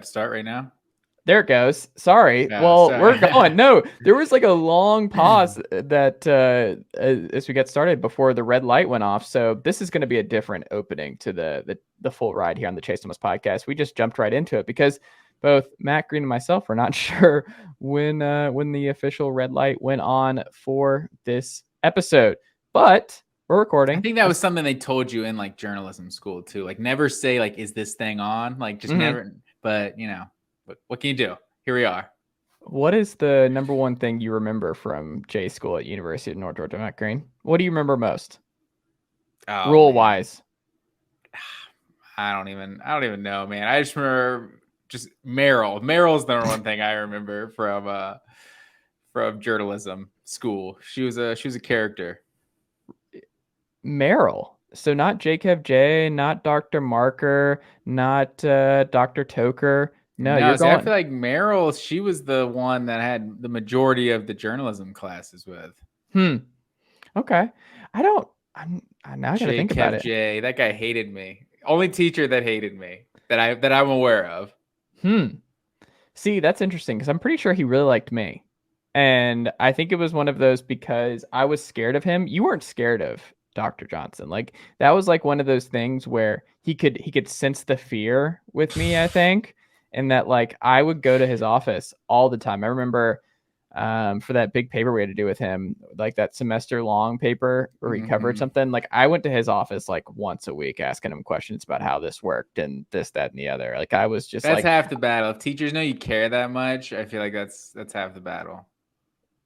about to start right now? There it goes. Sorry. Sorry. We're going. No, there was like a long pause that as we got started before the red light went off. So this is going to be a different opening to the full ride here on the Chase Thomas podcast. We just jumped right into it because both Matt Green and myself were not sure when the official red light went on for this episode, but we're recording. I think that was something they told you in like journalism school too. Like never say like, is this thing on? Like just never, but you know, what can you do? Here we are. What is the number one thing you remember from J school at University of North Georgia, Matt Green? What do you remember most? Rule wise. I don't even know, man. I just remember just Meryl. Meryl's the number one thing I remember from journalism school. She was a character. Meryl. So not Jacob J, not Dr. Marker, not Dr. Toker. No, you're going. I feel like Meryl, she was the one that had the majority of the journalism classes with. Okay. I'm now gonna think about it. J, that guy hated me. Only teacher that hated me that I'm aware of. See, that's interesting because I'm pretty sure he really liked me. And I think it was one of those because I was scared of him. You weren't scared of Dr. Johnson. Like that was like one of those things where he could sense the fear with me, I think. And that like I would go to his office all the time. I remember for that big paper we had to do with him, like that semester long paper where he covered something. Like I went to his office like once a week asking him questions about how this worked and this, that, and the other. Like I was just that's half the battle. If teachers know you care that much, I feel like that's half the battle.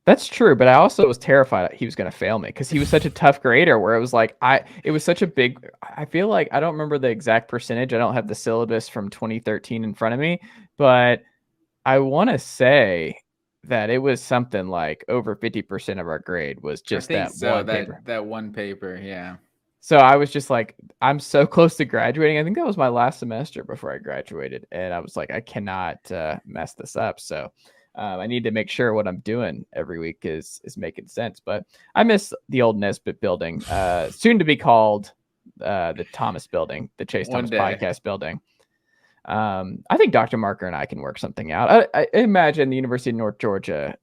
That's true, but I also was terrified he was going to fail me because he was such a tough grader where it was like, it was such a big, I feel like, I don't remember the exact percentage. I don't have the syllabus from 2013 in front of me, but I want to say that it was something like over 50% of our grade was just that one paper. Yeah. So I was just like, I'm so close to graduating. I think that was my last semester before I graduated. And I was like, I cannot mess this up. So I need to make sure what I'm doing every week is making sense. But I miss the old Nesbitt building, soon to be called the Thomas building, the Chase Thomas podcast building. I think Dr. Marker and I can work something out. I imagine the University of North Georgia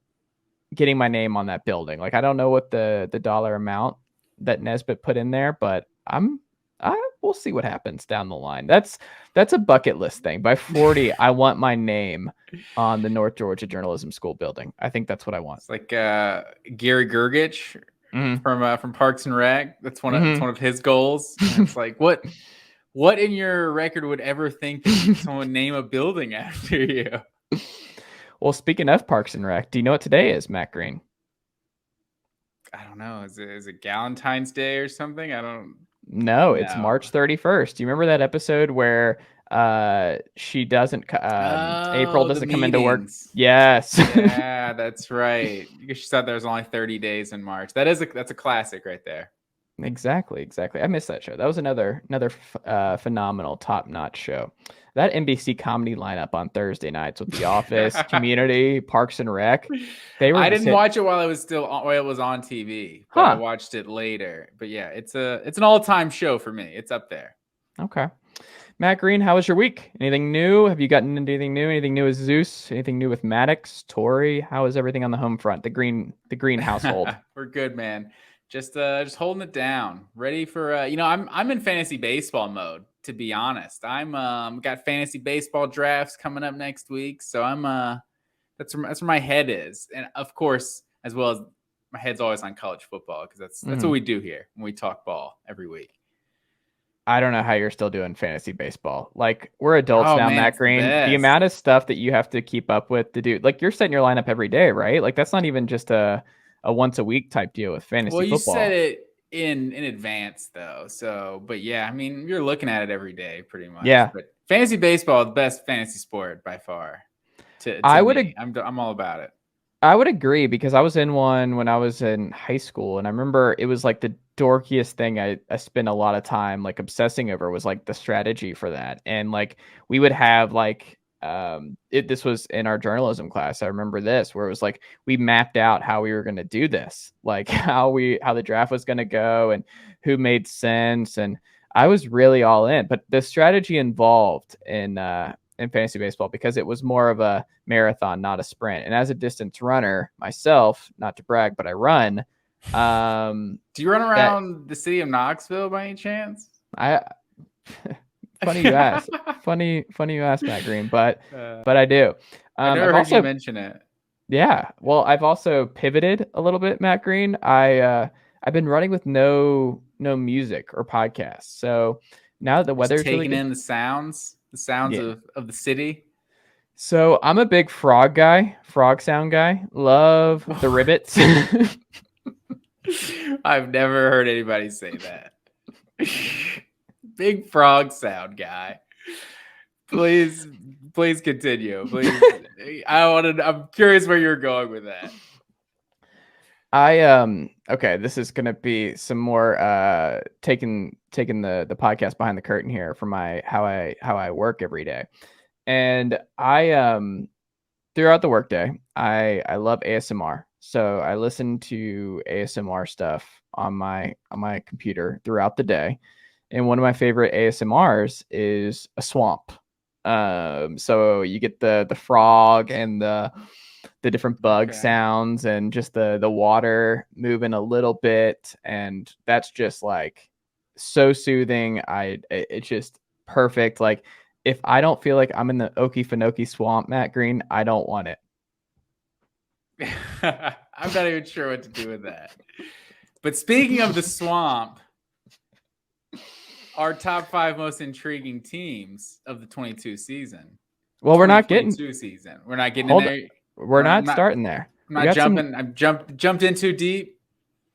getting my name on that building. Like, I don't know what the dollar amount that Nesbitt put in there, but we'll see what happens down the line. That's a bucket list thing. By 40, I want my name on the North Georgia Journalism School building. I think that's what I want. It's like Gary Gergich from Parks and Rec. That's one of his goals. And it's like what in your record would ever think that someone name a building after you? Well, speaking of Parks and Rec, do you know what today is, Matt Green? I don't know. Is it Galentine's Day or something? I don't. No, it's March 31st. Do you remember that episode where she doesn't April doesn't come into work? Yes. Yeah, that's right. Because she thought there was only 30 days in March. That's a classic right there. Exactly. I missed that show. That was another phenomenal, top-notch show. That NBC comedy lineup on Thursday nights with The Office, Community, Parks and Rec. I didn't watch it while it was on TV. But I watched it later. But yeah, it's an all-time show for me. It's up there. Okay. Matt Green, how was your week? Anything new? Have you gotten into anything new? Anything new with Zeus? Anything new with Maddox, Tori? How is everything on the home front? The Green household. We're good, man. Just holding it down. Ready for I'm in fantasy baseball mode, to be honest. I'm got fantasy baseball drafts coming up next week, so I'm that's where my head is. And of course, as well as my head's always on college football because that's what we do here when we talk ball every week. I don't know how you're still doing fantasy baseball. Like, we're adults now, man, Matt Green. The amount of stuff that you have to keep up with to do, like, you're setting your lineup every day, right? Like, that's not even just a once a week type deal with fantasy football. Well, you said it in advance though. So, but yeah, I mean, you're looking at it every day pretty much. Yeah. But fantasy baseball, the best fantasy sport by far. I'm all about it. I would agree because I was in one when I was in high school, and I remember it was like the dorkiest thing I spent a lot of time like obsessing over was like the strategy for that. And like we would have like this was in our journalism class. I remember this where it was like we mapped out how we were going to do this, like how the draft was going to go and who made sense. And I was really all in, but the strategy involved in in fantasy baseball because it was more of a marathon, not a sprint. And as a distance runner myself, not to brag, but I run. Do you run around the city of Knoxville by any chance? Funny you ask. Funny you ask, Matt Green, but I do. I never heard you mention it. Yeah. Well, I've also pivoted a little bit, Matt Green. I've been running with no music or podcasts. So now that the weather's taking really good, in the sounds of the city. So I'm a big frog sound guy. Love the rivets. I've never heard anybody say that. Big frog sound guy. Please continue. Please. I'm curious where you're going with that. Okay, this is gonna be some more taking the podcast behind the curtain here for how I work every day. And I throughout the workday, I love ASMR. So I listen to ASMR stuff on my computer throughout the day. And one of my favorite ASMRs is a swamp. So you get the frog and the different bug sounds and just the water moving a little bit, and that's just like so soothing. It's just perfect. Like if I don't feel like I'm in the Okefenokee swamp, Matt Green, I don't want it. I'm not even sure what to do with that. But speaking of the swamp, our top 5 most intriguing teams of the 22 season. Well, we're not getting season. We're not getting in there. We're not starting there. I'm not jumping. I'm jumped in too deep.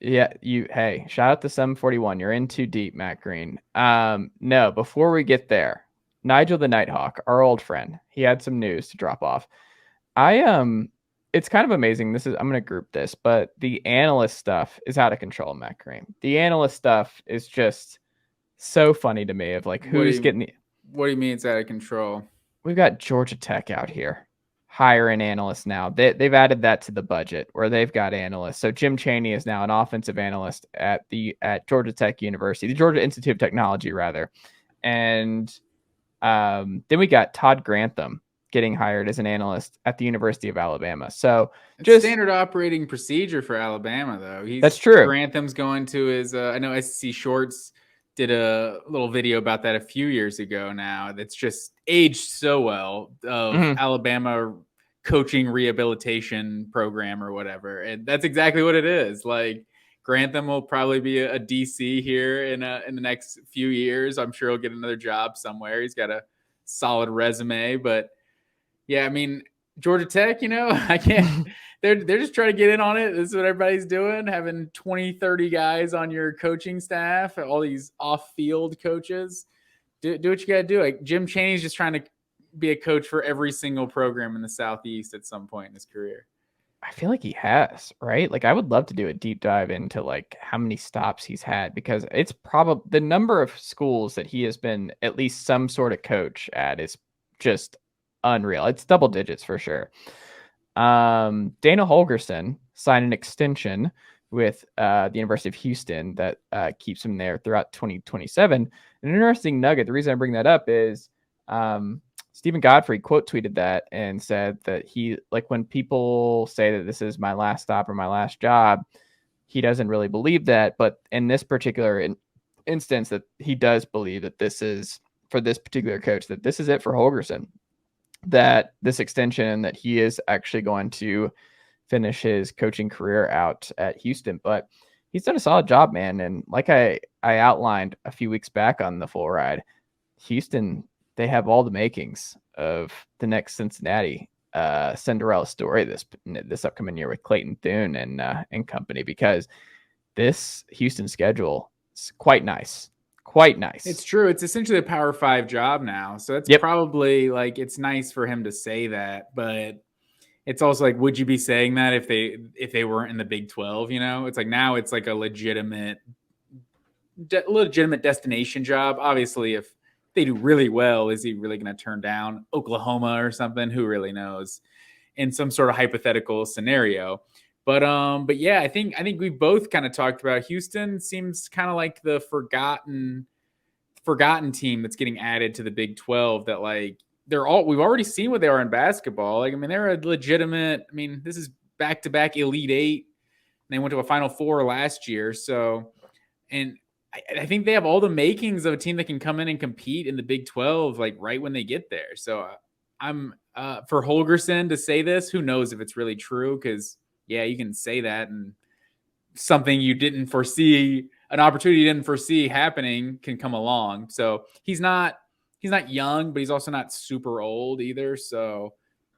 Yeah, hey, shout out to 741. You're in too deep, Matt Green. No, before we get there, Nigel the Nighthawk, our old friend, he had some news to drop off. It's kind of amazing. I'm going to group this, but the analyst stuff is out of control, Matt Green. The analyst stuff is just so funny to me of like who's getting What do you mean it's out of control? We've got Georgia Tech out here hiring analysts now. They've added that to the budget where they've got analysts. So Jim Chaney is now an offensive analyst at Georgia Tech University, the Georgia Institute of Technology, rather. And then we got Todd Grantham getting hired as an analyst at the University of Alabama. So it's standard operating procedure for Alabama, though. That's true. Grantham's going to his, I know SEC Shorts did a little video about that a few years ago now. That's just aged so well of Alabama coaching rehabilitation program or whatever. And that's exactly what it is. Like Grantham will probably be a DC here in the next few years. I'm sure he'll get another job somewhere. He's got a solid resume, but yeah, I mean, Georgia Tech, I can't, they're just trying to get in on it. This is what everybody's doing, having 20, 30 guys on your coaching staff, all these off-field coaches. Do what you got to do. Like Jim Chaney's just trying to be a coach for every single program in the Southeast at some point in his career. I feel like he has, right? Like I would love to do a deep dive into like how many stops he's had, because it's probably the number of schools that he has been at least some sort of coach at is just unreal. It's double digits for sure. Dana Holgerson signed an extension with the University of Houston that keeps him there throughout 2027. An interesting nugget. The reason I bring that up is Stephen Godfrey quote tweeted that and said that he, like, when people say that this is my last stop or my last job, he doesn't really believe that. But in this particular instance, that he does believe that this is, for this particular coach, that this is it for Holgerson, that this extension, that he is actually going to finish his coaching career out at Houston. But he's done a solid job, man. And like I outlined a few weeks back on the Full Ride, Houston, they have all the makings of the next Cincinnati Cinderella story this upcoming year with Clayton Thune and company, because this Houston schedule is quite nice. Quite nice. It's true. It's essentially a Power 5 job now. So that's probably like, it's nice for him to say that, but it's also like, would you be saying that if they weren't in the Big 12, It's like, now it's like a legitimate destination job. Obviously, if they do really well, is he really going to turn down Oklahoma or something? Who really knows, in some sort of hypothetical scenario. But yeah, I think we both kind of talked about Houston seems kind of like the forgotten team that's getting added to the Big 12, that like we've already seen what they are in basketball. Like, I mean, they're a legitimate, I mean, this is back-to-back Elite Eight. They went to a Final Four last year. So, and I think they have all the makings of a team that can come in and compete in the Big 12, like right when they get there. So I'm for Holgerson to say this, who knows if it's really true? Because yeah, you can say that, and something you didn't foresee, an opportunity you didn't foresee happening, can come along. So he's not young, but he's also not super old either. So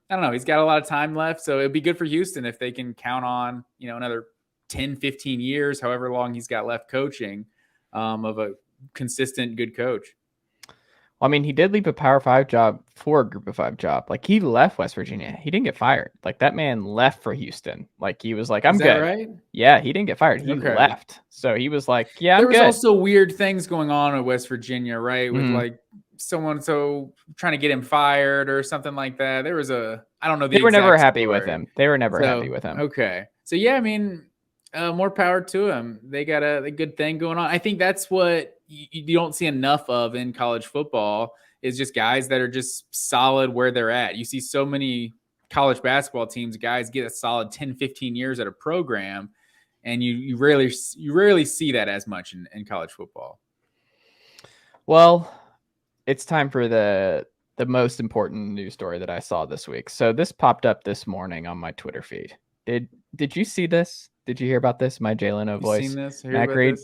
I don't know. He's got a lot of time left. So it'd be good for Houston if they can count on, another 10, 15 years, however long he's got left coaching, of a consistent, good coach. I mean, he did leave a Power 5 job for a Group of 5 job. Like, he left West Virginia. He didn't get fired. Like, that man left for Houston. Like, he was like, I'm good. Right? Yeah, he didn't get fired. He left. So he was like, yeah, I'm good. There was also weird things going on in West Virginia, right? With like someone trying to get him fired or something like that. There was I don't know. They were never happy with him. Okay. So yeah, I mean, more power to him. They got a good thing going on. I think that's what you don't see enough of in college football, is just guys that are just solid where they're at. You see so many college basketball teams, guys get a solid 10, 15 years at a program, and you rarely see that as much in college football. Well, it's time for the most important news story that I saw this week. So this popped up this morning on my Twitter feed. Did you see this? Did you hear about this? My Jay Leno voice. Seen this? Matt Reed.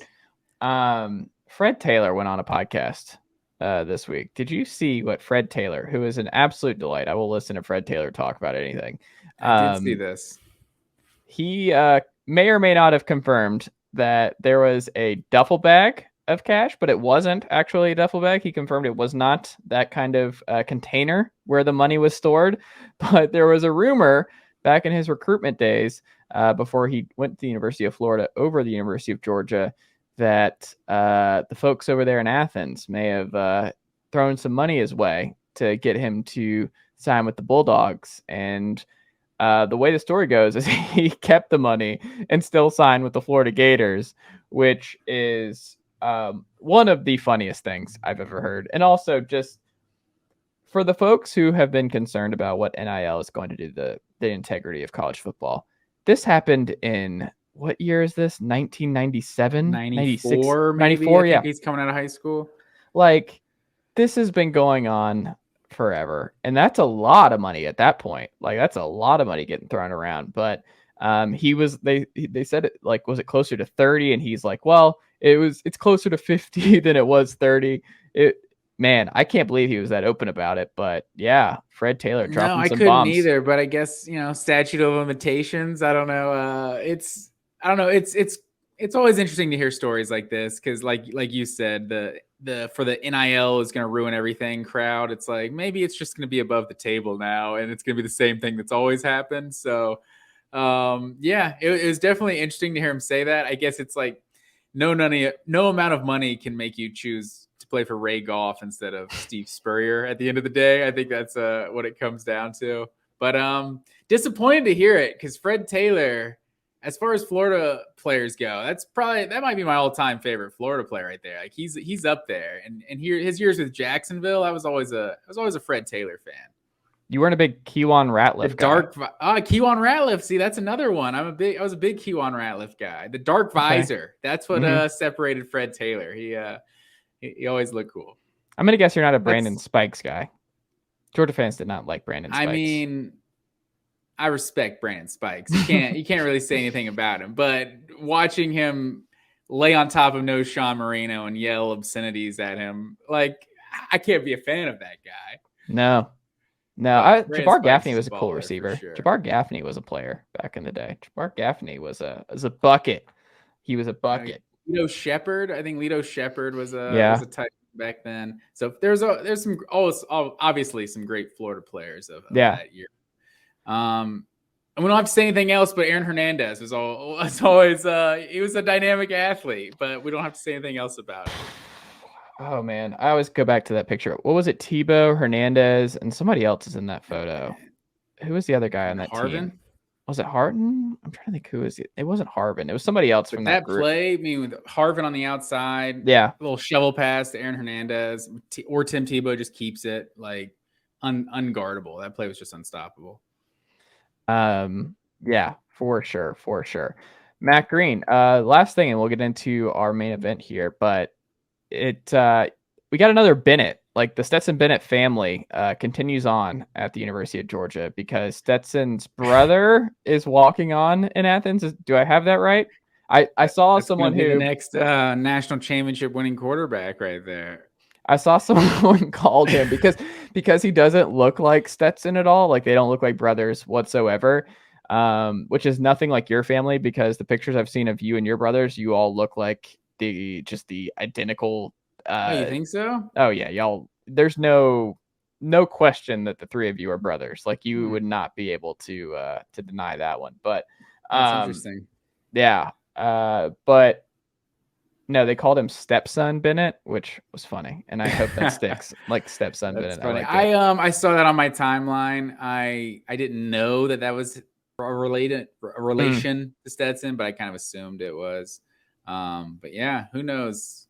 Fred Taylor went on a podcast this week. Did you see what Fred Taylor, who is an absolute delight? I will listen to Fred Taylor talk about anything. I did see this. He may or may not have confirmed that there was a duffel bag of cash, but it wasn't actually a duffel bag. He confirmed it was not that kind of container where the money was stored. But there was a rumor back in his recruitment days, before he went to the University of Florida over the University of Georgia, that the folks over there in Athens may have thrown some money his way to get him to sign with the Bulldogs. And the way the story goes is he kept the money and still signed with the Florida Gators, which is one of the funniest things I've ever heard. And also, just for the folks who have been concerned about what NIL is going to do to the integrity of college football, this happened in... what year is this? 1997? 94, 96? 94, yeah. He's coming out of high school. Like, this has been going on forever. And that's a lot of money at that point. Like, that's a lot of money getting thrown around. But they said it, like, was it closer to 30? And he's like, well, it's closer to 50 than it was 30. Man, I can't believe he was that open about it. But yeah, Fred Taylor dropping some bombs. No, I couldn't either. But I guess, statute of limitations. I don't know. It's always interesting to hear stories like this, because like you said, the for the NIL is going to ruin everything crowd. It's like, maybe it's just going to be above the table now, and it's going to be the same thing that's always happened. So yeah, it was definitely interesting to hear him say that. I guess it's like no amount of money can make you choose to play for Ray Goff instead of Steve Spurrier at the end of the day. I think that's what it comes down to. But disappointed to hear it, because Fred Taylor, as far as Florida players go, that might be my all-time favorite Florida player right there. Like, he's up there. And here, his years with Jacksonville, I was always a Fred Taylor fan. You weren't a big Kejuan Ratliff guy. Kejuan Ratliff. See, that's another one. I was a big Kejuan Ratliff guy. The dark visor. That's what separated Fred Taylor. He always looked cool. I'm gonna guess you're not a Brandon Spikes guy. Georgia fans did not like Brandon Spikes. I mean, I respect Brandon Spikes. You can't really say anything about him. But watching him lay on top of Sean Marino and yell obscenities at him, like, I can't be a fan of that guy. No. Jabbar Gaffney was a cool receiver. Sure. Jabbar Gaffney was a player back in the day. Jabbar Gaffney was a bucket. He was a bucket. Lito Shepherd. I think Lito Shepherd was a type back then. So there's some obviously some great Florida players of that year. And we don't have to say anything else, but Aaron Hernandez was always he was a dynamic athlete, but we don't have to say anything else about it. Oh man, I always go back to that picture. What was it? Tebow, Hernandez, and somebody else is in that photo. Who was the other guy on that team? Was it Harden? I'm trying to think who was it. It wasn't Harvin. It was somebody else from that group. Play, I mean, with Harvin on the outside. Yeah. A little shovel pass to Aaron Hernandez, or Tim Tebow just keeps it. Like, unguardable. That play was just unstoppable. Yeah, for sure. Matt Green, last thing, and we'll get into our main event here, but we got another Bennett. Like the Stetson Bennett family continues on at the University of Georgia because Stetson's brother is walking on in Athens. Do I have that right? I saw That's someone be who the next national championship winning quarterback right there. I saw someone called him because he doesn't look like Stetson at all. Like they don't look like brothers whatsoever. Which is nothing like your family because the pictures I've seen of you and your brothers, you all look like the identical. Oh, you think so? Oh yeah, y'all. There's no question that the three of you are brothers. Like you would not be able to deny that one. But that's interesting. Yeah. But no, they called him Stepson Bennett, which was funny, and I hope that sticks. Like Stepson That's Bennett. funny. I I saw that on my timeline. I didn't know that was a relation to Stetson, but I kind of assumed it was. But yeah, who knows?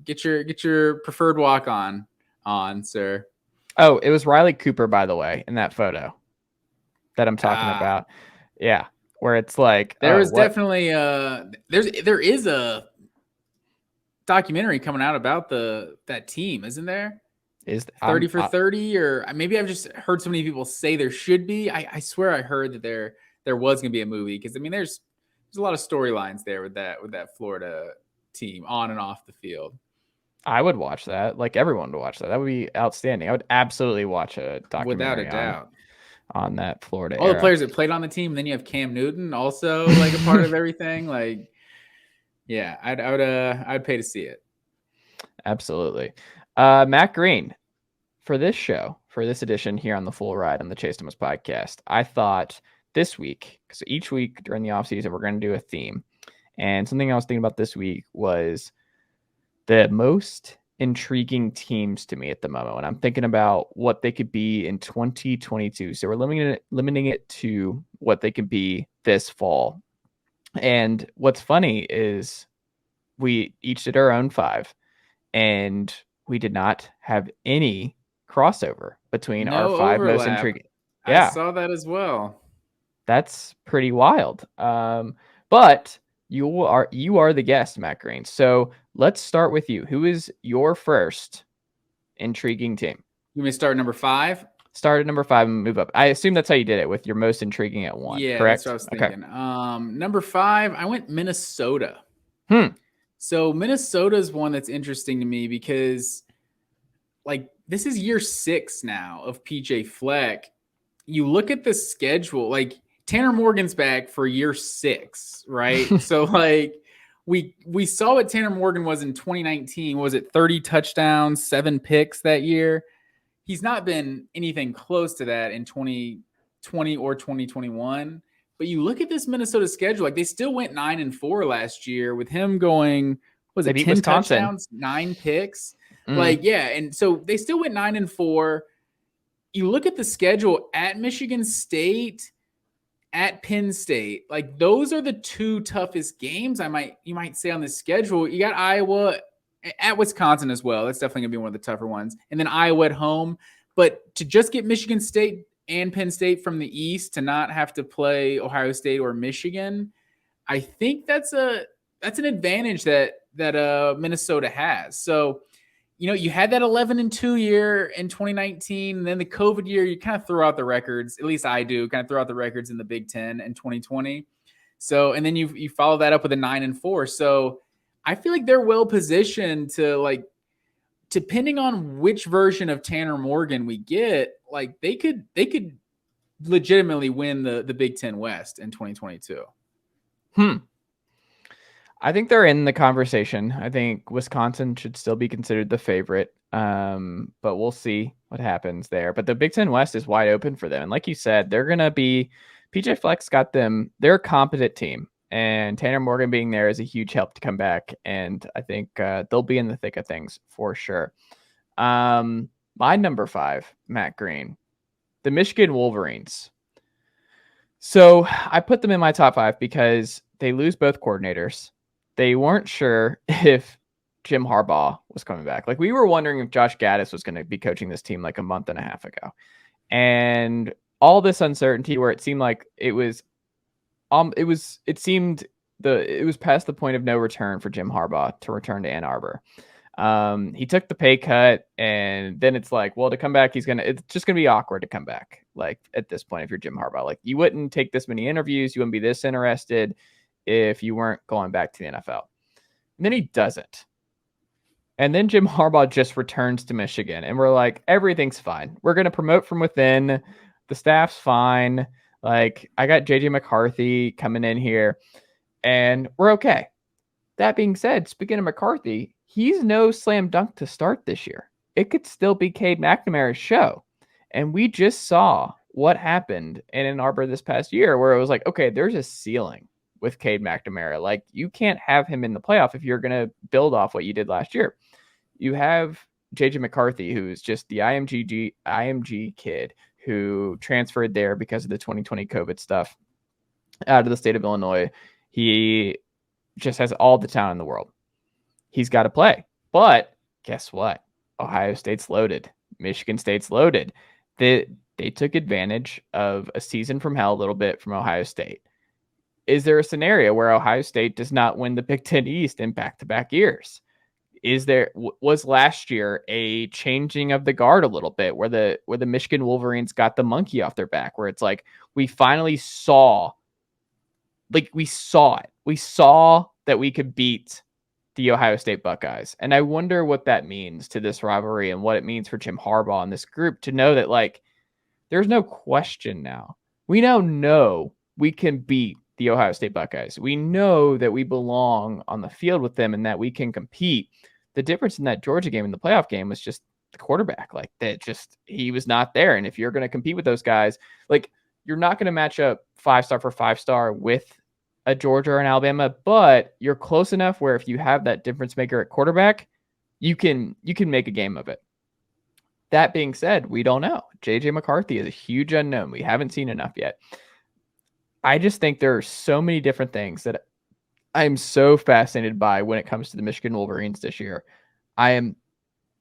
Get your preferred walk on, sir. Oh, it was Riley Cooper, by the way, in that photo that I'm talking about. Yeah, where it's like there is definitely there is a documentary coming out about that team, isn't there? Is 30 for 30, or maybe I've just heard so many people say there should be. I swear I heard that there was going to be a movie because I mean there's a lot of storylines there with that Florida team on and off the field. I would watch that. Like everyone would watch that. That would be outstanding. I would absolutely watch a documentary without a doubt on that Florida. All the players that played on the team. Then you have Cam Newton also like a part of everything. Like, yeah, I'd pay to see it. Absolutely. Matt Green, for this show, for this edition here on the Full Ride on the Chase Thomas podcast, I thought this week, because each week during the offseason, we're going to do a theme. And something I was thinking about this week was the most intriguing teams to me at the moment when I'm thinking about what they could be in 2022. So we're limiting it to what they could be this fall. And what's funny is we each did our own 5, and we did not have any crossover between our 5 overlap. most intriguing. Yeah, I saw that as well. That's pretty wild. But you are the guest, Matt Green. So let's start with you. Who is your first intriguing team? You may start number 5. Start at number 5 and move up. I assume that's how you did it, with your most intriguing at 1. Yeah, correct? That's what I was thinking. Okay. Number 5, I went Minnesota. So Minnesota is one that's interesting to me because, like, this is year 6 now of PJ Fleck. You look at the schedule, like Tanner Morgan's back for year 6, right? So like we saw what Tanner Morgan was in 2019. Was it 30 touchdowns, 7 picks that year? He's not been anything close to that in 2020 or 2021. But you look at this Minnesota schedule, like they still went 9-4 last year with him going, was it 10 Wisconsin. touchdowns, 9 picks? Like, yeah. And so they still went 9-4. You look at the schedule at Michigan State, at Penn State, like those are the 2 toughest games you might say on the schedule. You got Iowa at Wisconsin as well. That's definitely gonna be one of the tougher ones. And then Iowa at home. But to just get Michigan State and Penn State from the East, to not have to play Ohio State or Michigan, I think that's an advantage that Minnesota has. So, you know, you had that 11-2 year in 2019, and then the COVID year, you kind of throw out the records. At least I do, kind of throw out the records in the Big Ten in 2020. So, and then you follow that up with a 9-4. So I feel like they're well positioned to, like, depending on which version of Tanner Morgan we get, like they could legitimately win the Big Ten West in 2022. I think they're in the conversation. I think Wisconsin should still be considered the favorite, but we'll see what happens there. But the Big Ten West is wide open for them. And like you said, they're going to be – PJ Fleck's got them – they're a competent team. And Tanner Morgan being there is a huge help to come back. And I think they'll be in the thick of things for sure. My number 5, Matt Green, the Michigan Wolverines. So I put them in my top 5 because they lose both coordinators. They weren't sure if Jim Harbaugh was coming back. Like, we were wondering if Josh Gaddis was going to be coaching this team like a month and a half ago. And all this uncertainty where it seemed like it was past the point of no return for Jim Harbaugh to return to Ann Arbor. He took the pay cut, and then it's like, well, to come back, it's just gonna be awkward to come back. Like, at this point, if you're Jim Harbaugh, like, you wouldn't take this many interviews, you wouldn't be this interested if you weren't going back to the NFL. And then he doesn't. And then Jim Harbaugh just returns to Michigan, and we're like, everything's fine. We're gonna promote from within. The staff's fine. Like, I got JJ McCarthy coming in here, and we're okay. That being said, speaking of McCarthy, he's no slam dunk to start this year. It could still be Cade McNamara's show. And we just saw what happened in Ann Arbor this past year, where it was like, okay, there's a ceiling with Cade McNamara. Like, you can't have him in the playoff if you're going to build off what you did last year. You have JJ McCarthy, who's just the IMG kid who transferred there because of the 2020 COVID stuff out of the state of Illinois. He just has all the talent in the world. He's got to play. But guess what? Ohio State's loaded. Michigan State's loaded. They took advantage of a season from hell a little bit from Ohio State. Is there a scenario where Ohio State does not win the Big Ten East in back-to-back years? Was last year a changing of the guard a little bit where the Michigan Wolverines got the monkey off their back, where it's like, we finally saw, like, we saw it. We saw that we could beat the Ohio State Buckeyes. And I wonder what that means to this rivalry and what it means for Jim Harbaugh and this group to know that, like, there's no question now. We now know we can beat the Ohio State Buckeyes. We know that we belong on the field with them and that we can compete. The difference in that Georgia game and the playoff game was just the quarterback. Like, that, just, he was not there. And if you're going to compete with those guys, like, you're not going to match up 5-star for 5-star with a Georgia or an Alabama, but you're close enough where if you have that difference maker at quarterback, you can make a game of it. That being said, we don't know. JJ McCarthy is a huge unknown. We haven't seen enough yet. I just think there are so many different things that I'm so fascinated by when it comes to the Michigan Wolverines this year. I am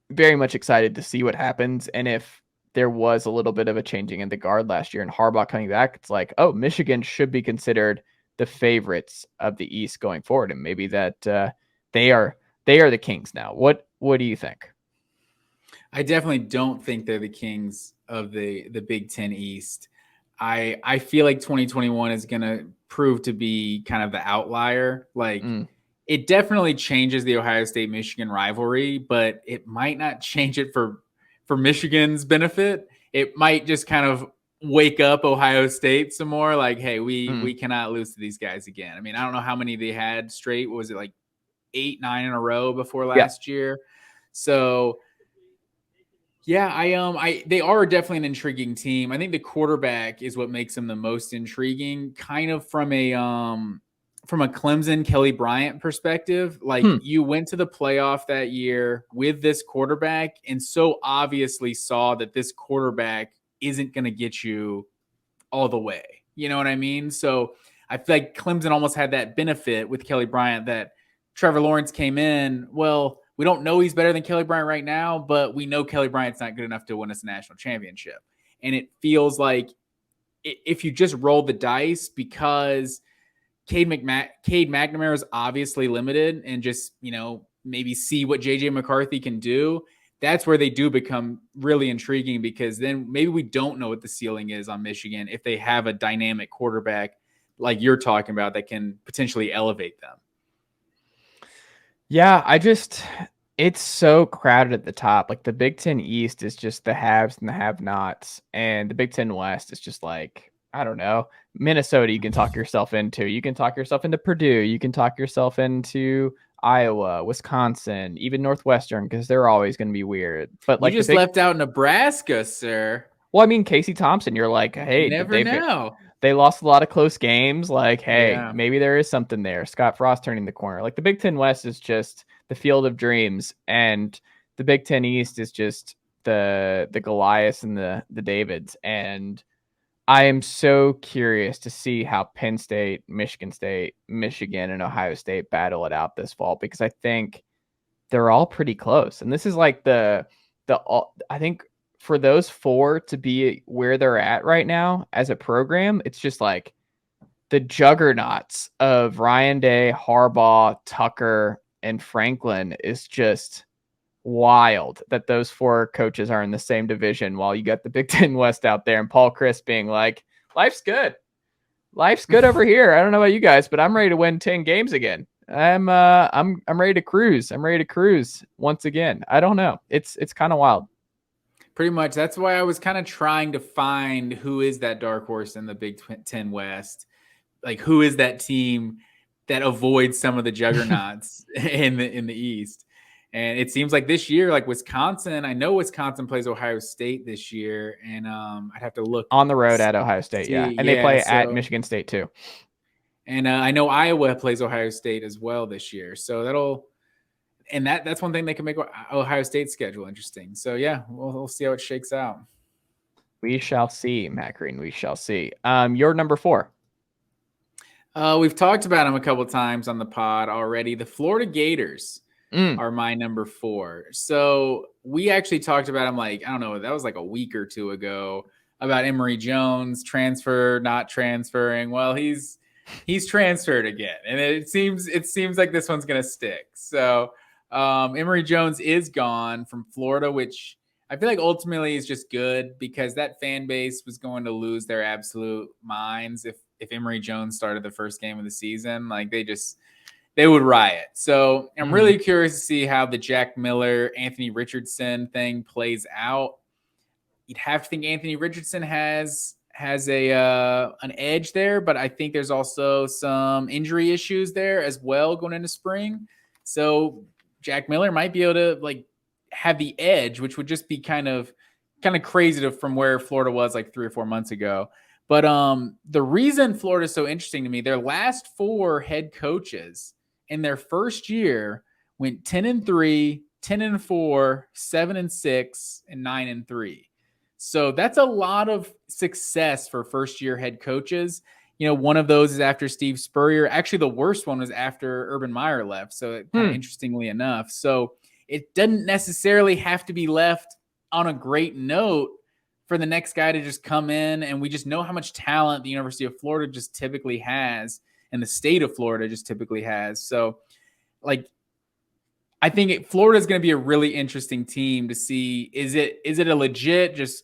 very much excited to see what happens. And if there was a little bit of a changing in the guard last year and Harbaugh coming back, it's like, oh, Michigan should be considered the favorites of the East going forward. And maybe that they are the Kings now. What do you think? I definitely don't think they're the Kings of the Big Ten East. I feel like 2021 is going to prove to be kind of the outlier. Like, it definitely changes the Ohio State-Michigan rivalry, but it might not change it for Michigan's benefit. It might just kind of wake up Ohio State some more. Like, hey, we cannot lose to these guys again. I mean, I don't know how many they had straight. Was it like 8, 9 in a row before last year? So yeah, they are definitely an intriguing team. I think the quarterback is what makes them the most intriguing, kind of from a Clemson Kelly Bryant perspective. Like, you went to the playoff that year with this quarterback and so obviously saw that this quarterback isn't going to get you all the way. You know what I mean? So I feel like Clemson almost had that benefit with Kelly Bryant that Trevor Lawrence came in. Well, we don't know he's better than Kelly Bryant right now, but we know Kelly Bryant's not good enough to win us a national championship. And it feels like if you just roll the dice, because Cade McNamara is obviously limited, and just, maybe see what JJ McCarthy can do, that's where they do become really intriguing, because then maybe we don't know what the ceiling is on Michigan if they have a dynamic quarterback like you're talking about that can potentially elevate them. Yeah, it's so crowded at the top. Like, the Big Ten East is just the haves and the have-nots, and the Big Ten West is just like, I don't know, Minnesota you can talk yourself into. You can talk yourself into Purdue. You can talk yourself into Iowa, Wisconsin, even Northwestern, because they're always going to be weird. But like, you just left out Nebraska, sir. Well, I mean, Casey Thompson, you're like, hey, you never know. They lost a lot of close games. Like, hey, maybe there is something there. Scott Frost turning the corner. Like, the Big Ten West is just the field of dreams, and the Big Ten East is just the Goliaths and the Davids. And I am so curious to see how Penn State, Michigan, and Ohio State battle it out this fall, because I think they're all pretty close. And this is like I think for those 4 to be where they're at right now as a program, it's just like the juggernauts of Ryan Day, Harbaugh, Tucker, and Franklin is just wild that those 4 coaches are in the same division while you got the Big Ten West out there and Paul Chryst being like, life's good. Life's good over here. I don't know about you guys, but I'm ready to win 10 games again. I'm ready to cruise. I'm ready to cruise once again. I don't know. It's kind of wild. Pretty much. That's why I was kind of trying to find who is that dark horse in the Big Ten West. Like, who is that team that avoids some of the juggernauts in the East? And it seems like this year, like Wisconsin, I know Wisconsin plays Ohio State this year, and I'd have to look on the road at Ohio State, yeah, and they play at Michigan State too. And I know Iowa plays Ohio State as well this year, so that's one thing they can make Ohio State's schedule interesting. So yeah, we'll see how it shakes out. We shall see, Matt Green. We shall see. Your number 4. We've talked about them a couple times on the pod already. The Florida Gators are my number 4. So we actually talked about them, like, I don't know, that was like a week or 2 ago, about Emory Jones transfer, not transferring. Well, he's transferred again, and it seems like this one's gonna stick. So Emory Jones is gone from Florida, which I feel like ultimately is just good, because that fan base was going to lose their absolute minds if Emory Jones started the first game of the season. Like, they would riot. So I'm really curious to see how the Jack Miller, Anthony Richardson thing plays out. You'd have to think Anthony Richardson has an edge there, but I think there's also some injury issues there as well going into spring. So Jack Miller might be able to like have the edge, which would just be kind of crazy from where Florida was like 3 or 4 months ago. But the reason Florida is so interesting to me, their last 4 head coaches in their first year went 10-3, 10-4, 7-6, and 9-3. So that's a lot of success for first-year head coaches. You know, one of those is after Steve Spurrier. Actually, the worst one was after Urban Meyer left. So kind of interestingly enough. So it doesn't necessarily have to be left on a great note for the next guy to just come in. And we just know how much talent the University of Florida just typically has, and the state of Florida just typically has. So, like, I think Florida is going to be a really interesting team to see. Is it a legit just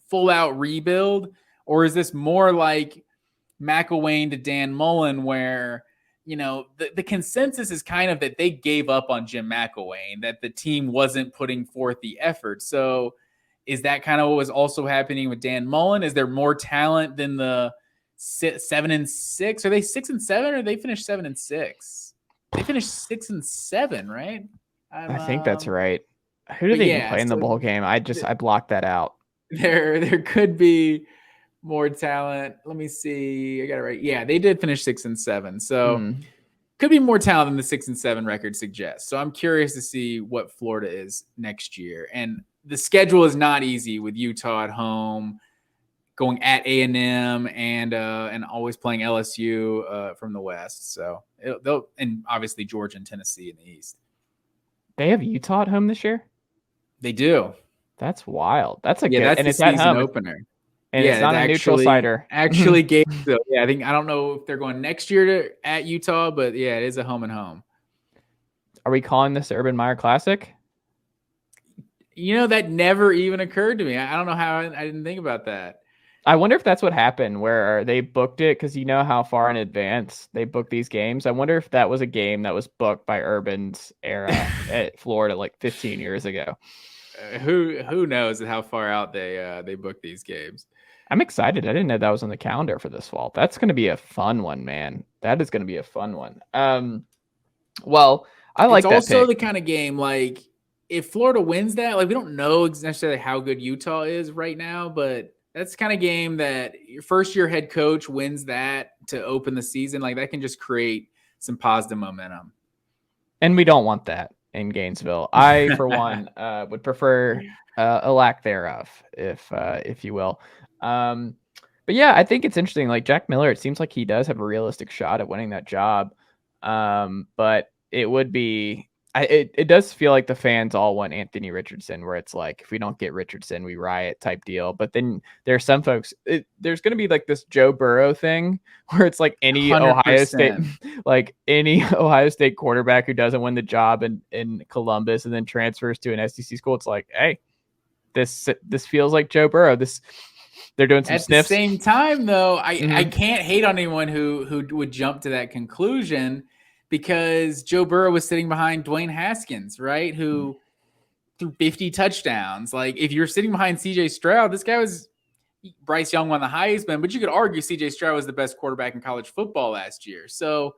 full out rebuild, or is this more like McElwain to Dan Mullen, where, you know, the consensus is kind of that they gave up on Jim McElwain, that the team wasn't putting forth the effort. So is that kind of what was also happening with Dan Mullen? Is there more talent than the 7-6? Are they 6-7, or they finished 7-6? They finished 6-7, right? I think that's right. Who did they even play in the bowl game? I blocked that out. There could be more talent. Let me see. I got it right. Yeah, they did finish 6-7. So could be more talent than the 6-7 record suggests. So I'm curious to see what Florida is next year. And the schedule is not easy with Utah at home, going at A&M, and always playing LSU from the West. So and obviously Georgia and Tennessee in the East. They have Utah at home this year? They do. That's wild. That's a good, that's and the it's at season home opener. And it's not a neutral cider. Actually, Gainesville. Yeah, I don't know if they're going next year at Utah, but yeah, it is a home and home. Are we calling this the Urban Meyer Classic? You know, that never even occurred to me. I don't know how I didn't think about that. I wonder if that's what happened, where they booked it, because you know how far in advance they book these games. I wonder if that was a game that was booked by Urban's era at Florida like 15 years ago. Who knows how far out they book these games. I'm excited. I didn't know that was on the calendar for this fall. That's going to be a fun one, man. That is going to be a fun one. Well, I like that. It's also the kind of game, like, if Florida wins that, like, we don't know necessarily how good Utah is right now, but that's the kind of game that your first year head coach wins that to open the season. Like, that can just create some positive momentum. And we don't want that in Gainesville. I, for one, would prefer a lack thereof, if you will. But yeah, I think it's interesting. Like, Jack Miller, it seems like he does have a realistic shot at winning that job. But it would be it does feel like the fans all want Anthony Richardson, where it's like, if we don't get Richardson, we riot type deal. But then there are some folks, there's going to be like this Joe Burrow thing where it's like any Ohio State, 100%. like any Ohio State quarterback who doesn't win the job in Columbus and then transfers to an SEC school. It's like, hey, this feels like Joe Burrow. They're doing some At sniffs. the same time, though, I can't hate on anyone who would jump to that conclusion, because Joe Burrow was sitting behind Dwayne Haskins, right? Who threw 50 touchdowns. Like, if you're sitting behind CJ Stroud, this guy was Bryce Young won the Heisman, but you could argue CJ Stroud was the best quarterback in college football last year. So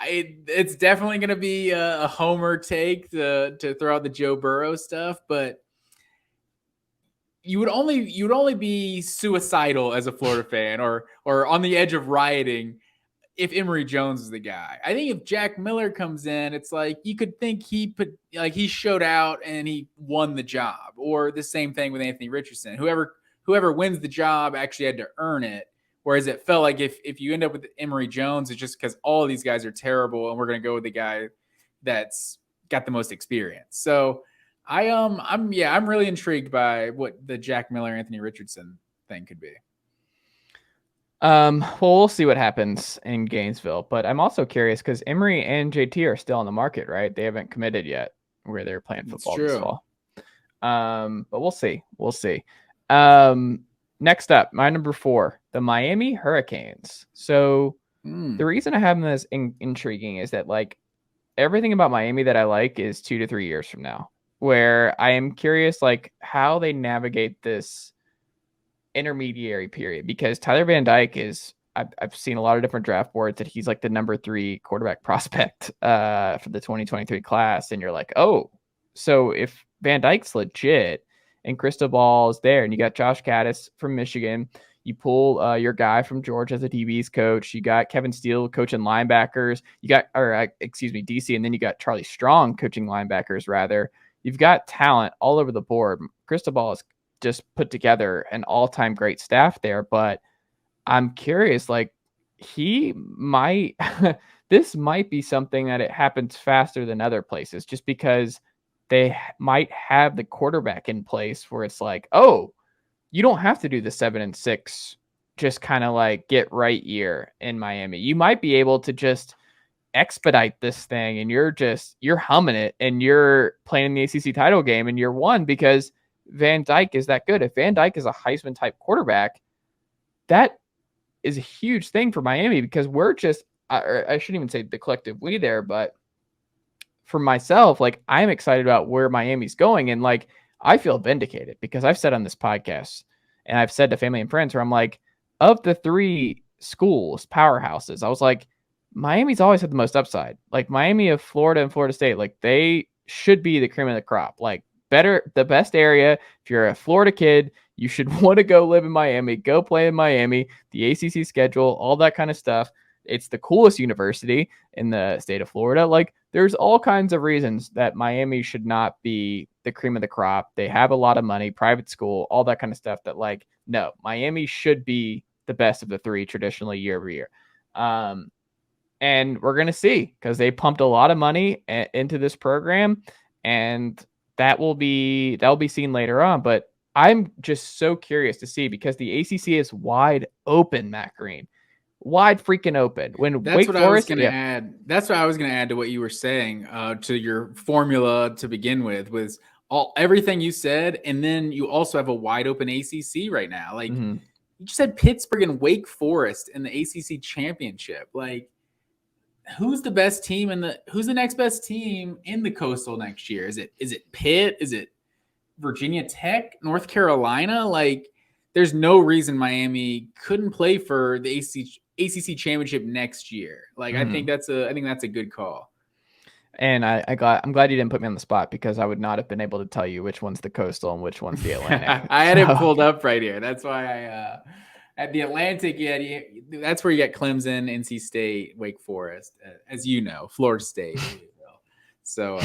it's definitely going to be a homer take to throw out the Joe Burrow stuff, but you would only be suicidal as a Florida fan or on the edge of rioting if Emory Jones is the guy. I think if Jack Miller comes in, it's like you could think he showed out and he won the job. Or the same thing with Anthony Richardson. Whoever wins the job actually had to earn it. Whereas it felt like if you end up with Emory Jones, it's just because all of these guys are terrible and we're going to go with the guy that's got the most experience. So I'm really intrigued by what the Jack Miller, Anthony Richardson thing could be. Well, we'll see what happens in Gainesville, but I'm also curious because Emory and JT are still on the market, right? They haven't committed yet where they're playing football this fall. But we'll see. Next up, my number 4, the Miami Hurricanes. So the reason I have them as intriguing is that like everything about Miami that I like is 2 to 3 years from now, where I am curious like how they navigate this intermediary period, because Tyler Van Dyke is, I've seen a lot of different draft boards that he's like the number 3 quarterback prospect for the 2023 class. And you're like, oh, so if Van Dyke's legit and Cristobal is there and you got Josh Gaddis from Michigan, you pull your guy from Georgia as a DB's coach, you got Kevin Steele coaching linebackers, DC, and then you got Charlie Strong coaching linebackers rather. You've got talent all over the board. Cristobal is just put together an all-time great staff there, but I'm curious, like he might, this might be something that it happens faster than other places just because they might have the quarterback in place where it's like, oh, you don't have to do the 7-6, just kind of like get right year in Miami. You might be able to just expedite this thing and you're humming it and you're playing the ACC title game in year 1 because Van Dyke is that good. If Van Dyke is a Heisman type quarterback, that is a huge thing for Miami because we're just, I shouldn't even say the collective we there, but for myself, like I'm excited about where Miami's going. And like, I feel vindicated because I've said on this podcast and I've said to family and friends where I'm like, of the 3 schools, powerhouses, I was like, Miami's always had the most upside. Like Miami of Florida and Florida State, like they should be the cream of the crop. Like the best area. If you're a Florida kid, you should want to go live in Miami, go play in Miami, the ACC schedule, all that kind of stuff. It's the coolest university in the state of Florida. Like there's all kinds of reasons that Miami should not be the cream of the crop. They have a lot of money, private school, all that kind of stuff that like, no, Miami should be the best of the 3 traditionally year over year. And we're going to see because they pumped a lot of money into this program and that will be seen later on. But I'm just so curious to see because the ACC is wide open, Matt Green. Wide freaking open. That's what I was going to add to what you were saying, to your formula to begin with, was everything you said, and then you also have a wide open ACC right now. Like you just had Pittsburgh and Wake Forest in the ACC championship. Like who's the best team who's the next best team in the Coastal next year? Is it Pitt? Is it Virginia Tech, North Carolina? Like there's no reason Miami couldn't play for the ACC championship next year. Like I think that's a good call. And I'm glad you didn't put me on the spot because I would not have been able to tell you which one's the Coastal and which one's the Atlantic. I had it pulled up right here. That's why I at the Atlantic, that's where you get Clemson, NC State, Wake Forest, as you know, Florida State. So,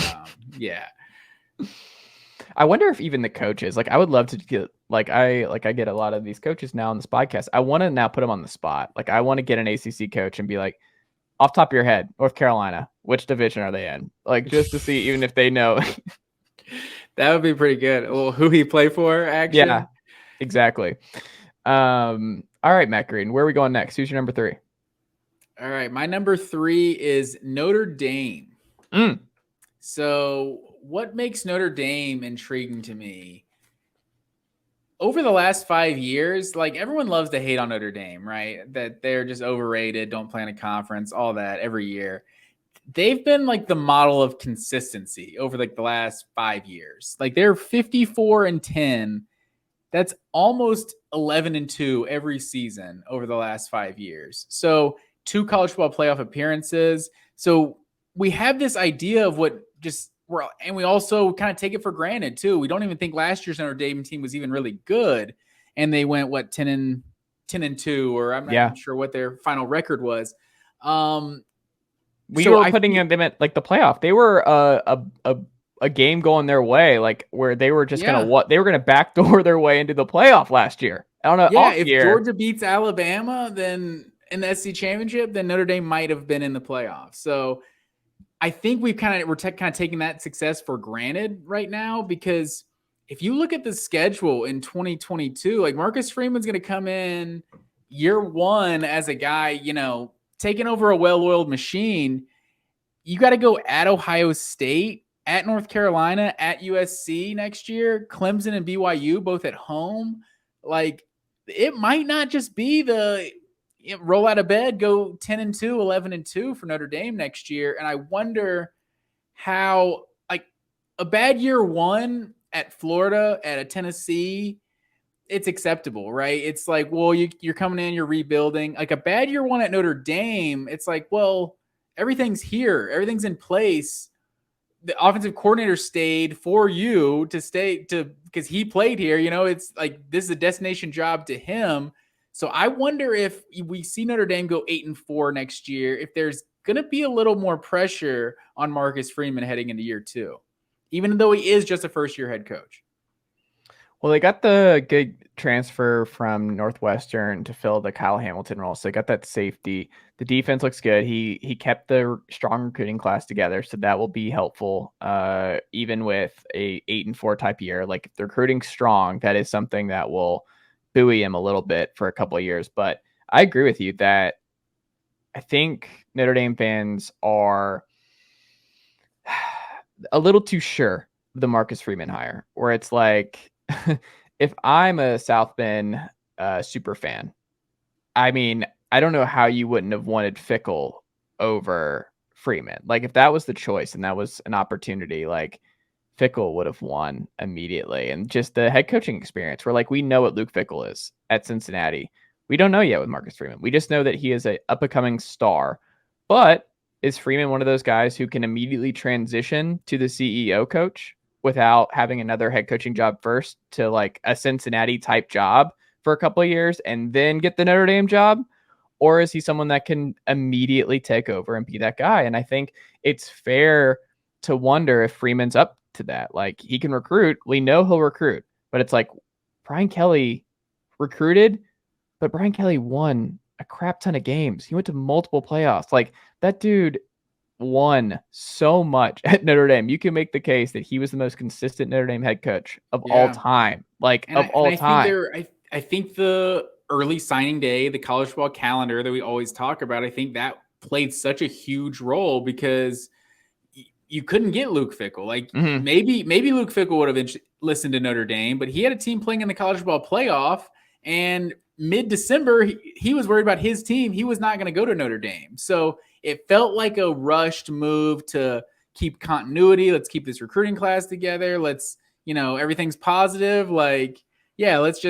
yeah. I wonder if even the coaches, like I would love to get, I get a lot of these coaches now on this podcast. I want to now put them on the spot. Like I want to get an ACC coach and be like, off top of your head, North Carolina, which division are they in? Like, just to see, even if they know. That would be pretty good. Well, who he play for, actually? Yeah, exactly. All right, Matt Green, where are we going next? Who's your number 3? All right, my number 3 is Notre Dame. So what makes Notre Dame intriguing to me? Over the last 5 years, like everyone loves to hate on Notre Dame, right? That they're just overrated, don't play in a conference, all that every year. They've been like the model of consistency over like the last 5 years. Like they're 54-10. That's almost 11-2 every season over the last 5 years. So 2 college football playoff appearances. So we have this idea of what just and we also kind of take it for granted too. We don't even think last year's Notre Dame team was even really good, and they went 10-2, or I'm not even sure what their final record was. We were putting them at like the playoff. They were a game going their way, like where they were just they were gonna backdoor their way into the playoff last year. I don't know. Yeah, if Georgia beats Alabama, then in the SEC championship, then Notre Dame might have been in the playoffs. So I think we're kind of taking that success for granted right now, because if you look at the schedule in 2022, like Marcus Freeman's going to come in year 1 as a guy, taking over a well-oiled machine. You got to go at Ohio State, at North Carolina, at USC next year, Clemson and BYU both at home. Like, it might not just be the roll out of bed, go 10-2, 11-2 for Notre Dame next year. And I wonder how, like, a bad year 1 at Florida, at a Tennessee, it's acceptable, right? It's like, well, you're coming in, you're rebuilding. Like a bad year 1 at Notre Dame, it's like, well, everything's here, everything's in place. The offensive coordinator stayed for you to stay because he played here. It's like this is a destination job to him. So I wonder if we see Notre Dame go 8-4 next year, if there's going to be a little more pressure on Marcus Freeman heading into year 2, even though he is just a first-year head coach. Well, they got the good transfer from Northwestern to fill the Kyle Hamilton role, so they got that safety. The defense looks good. He kept the strong recruiting class together, so that will be helpful. Even with a 8-4 type year, like if the recruiting's strong, that is something that will buoy him a little bit for a couple of years. But I agree with you that I think Notre Dame fans are a little too sure of the Marcus Freeman hire, where it's like, if I'm a South Bend super fan, I mean, I don't know how you wouldn't have wanted Fickell over Freeman. Like if that was the choice and that was an opportunity, like Fickell would have won immediately. And just the head coaching experience, where like we know what Luke Fickell is at Cincinnati. We don't know yet with Marcus Freeman. We just know that he is a up-and-coming star. But is Freeman one of those guys who can immediately transition to the CEO coach without having another head coaching job first, to like a Cincinnati type job for a couple of years and then get the Notre Dame job? Or is he someone that can immediately take over and be that guy? And I think it's fair to wonder if Freeman's up to that. Like he can recruit. We know he'll recruit, but it's like Brian Kelly recruited, but Brian Kelly won a crap ton of games. He went to multiple playoffs. Like that dude won so much at Notre Dame. You can make the case that he was the most consistent Notre Dame head coach of all time. Like of all time. I think the early signing day, the college football calendar that we always talk about, I think that played such a huge role, because you couldn't get Luke Fickell. Like maybe Luke Fickell would have listened to Notre Dame, but he had a team playing in the college football playoff, and mid-December, he was worried about his team. He was not going to go to Notre Dame. So it felt like a rushed move to keep continuity. Let's keep this recruiting class together. Let's, everything's positive. Like, yeah, let's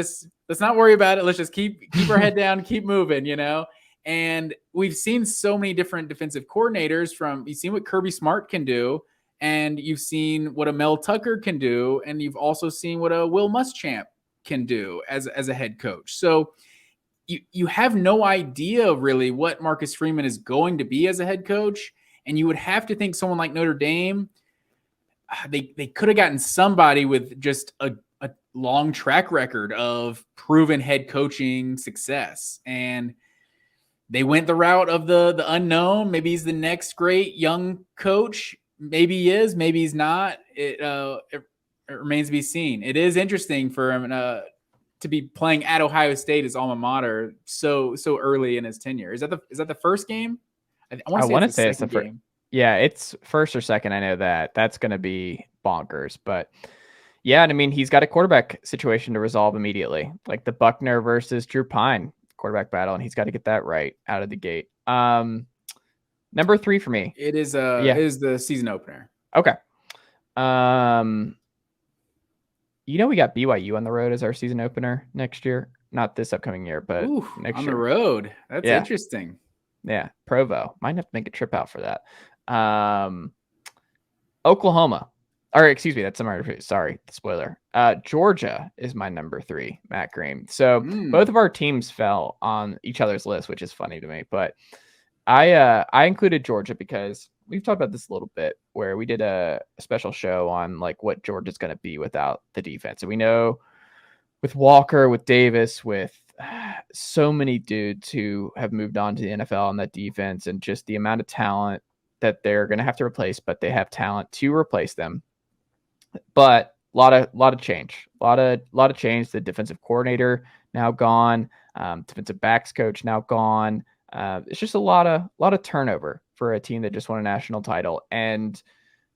not worry about it. Let's just keep our head down, keep moving, And we've seen so many different defensive coordinators you've seen what Kirby Smart can do, and you've seen what a Mel Tucker can do, and you've also seen what a Will Muschamp can do as a head coach. So you have no idea really what Marcus Freeman is going to be as a head coach. And you would have to think someone like Notre Dame, they could have gotten somebody with just a long track record of proven head coaching success. And they went the route of the unknown. Maybe he's the next great young coach. Maybe he is, maybe he's not. It remains to be seen. It is interesting for him to be playing at Ohio State, his alma mater, so early in his tenure. Is that the first game? I want to say it's the second game. Yeah, it's first or second. I know that. That's going to be bonkers. But yeah, and I mean, he's got a quarterback situation to resolve immediately, like the Buckner versus Drew Pine quarterback battle, and he's got to get that right out of the gate. Number 3 for me. It is it is the season opener. Okay. We got BYU on the road as our season opener next year. Not this upcoming year, but next year. On the road. That's interesting. Yeah, Provo. Might have to make a trip out for that. Oklahoma. Or excuse me, that's number 2. Sorry, spoiler. Georgia is my number 3, Matt Green. So both of our teams fell on each other's list, which is funny to me. But I included Georgia because we've talked about this a little bit, where we did a special show on like what Georgia's going to be without the defense. And we know with Walker, with Davis, with so many dudes who have moved on to the NFL on that defense, and just the amount of talent that they're going to have to replace, but they have talent to replace them. But a lot of change, a lot of change. The defensive coordinator now gone, defensive backs coach now gone. It's just a lot of turnover for a team that just won a national title. And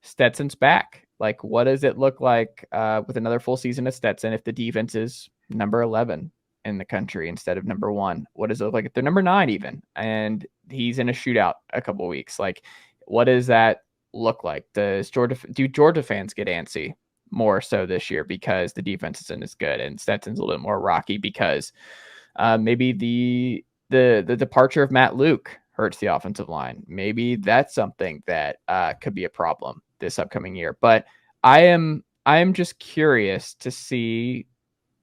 Stetson's back. Like, what does it look like with another full season of Stetson if the defense is number 11 in the country instead of number 1? What does it look like if they're number 9 even? And he's in a shootout a couple of weeks. Like, what does that look like? Do Georgia fans get antsy more so this year because the defense isn't as good and Stetson's a little bit more rocky because maybe the departure of Matt Luke hurts the offensive line? Maybe that's something that could be a problem this upcoming year. But I am just curious to see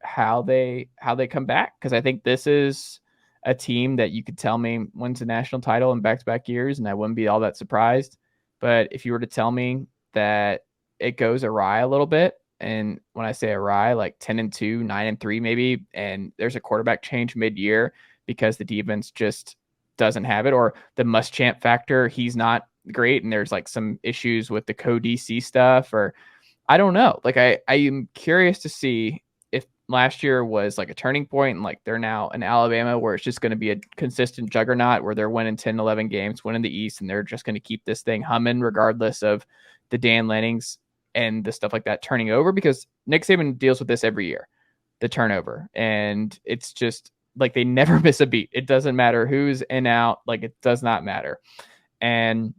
how they come back, because I think this is a team that you could tell me wins a national title in back-to-back years, and I wouldn't be all that surprised. But if you were to tell me that it goes awry a little bit, and when I say awry, like 10-2, 9-3 maybe, and there's a quarterback change mid-year because the defense just doesn't have it, or the Muschamp factor, he's not great, and there's like some issues with the co-DC stuff, or I don't know. Like I am curious to see if last year was like a turning point and like they're now in Alabama where it's just going to be a consistent juggernaut where they're winning 10, 11 games, winning the East, and they're just going to keep this thing humming regardless of the Dan Lannings and the stuff like that turning over, because Nick Saban deals with this every year, the turnover. And it's just like they never miss a beat. It doesn't matter who's in out. Like, it does not matter. And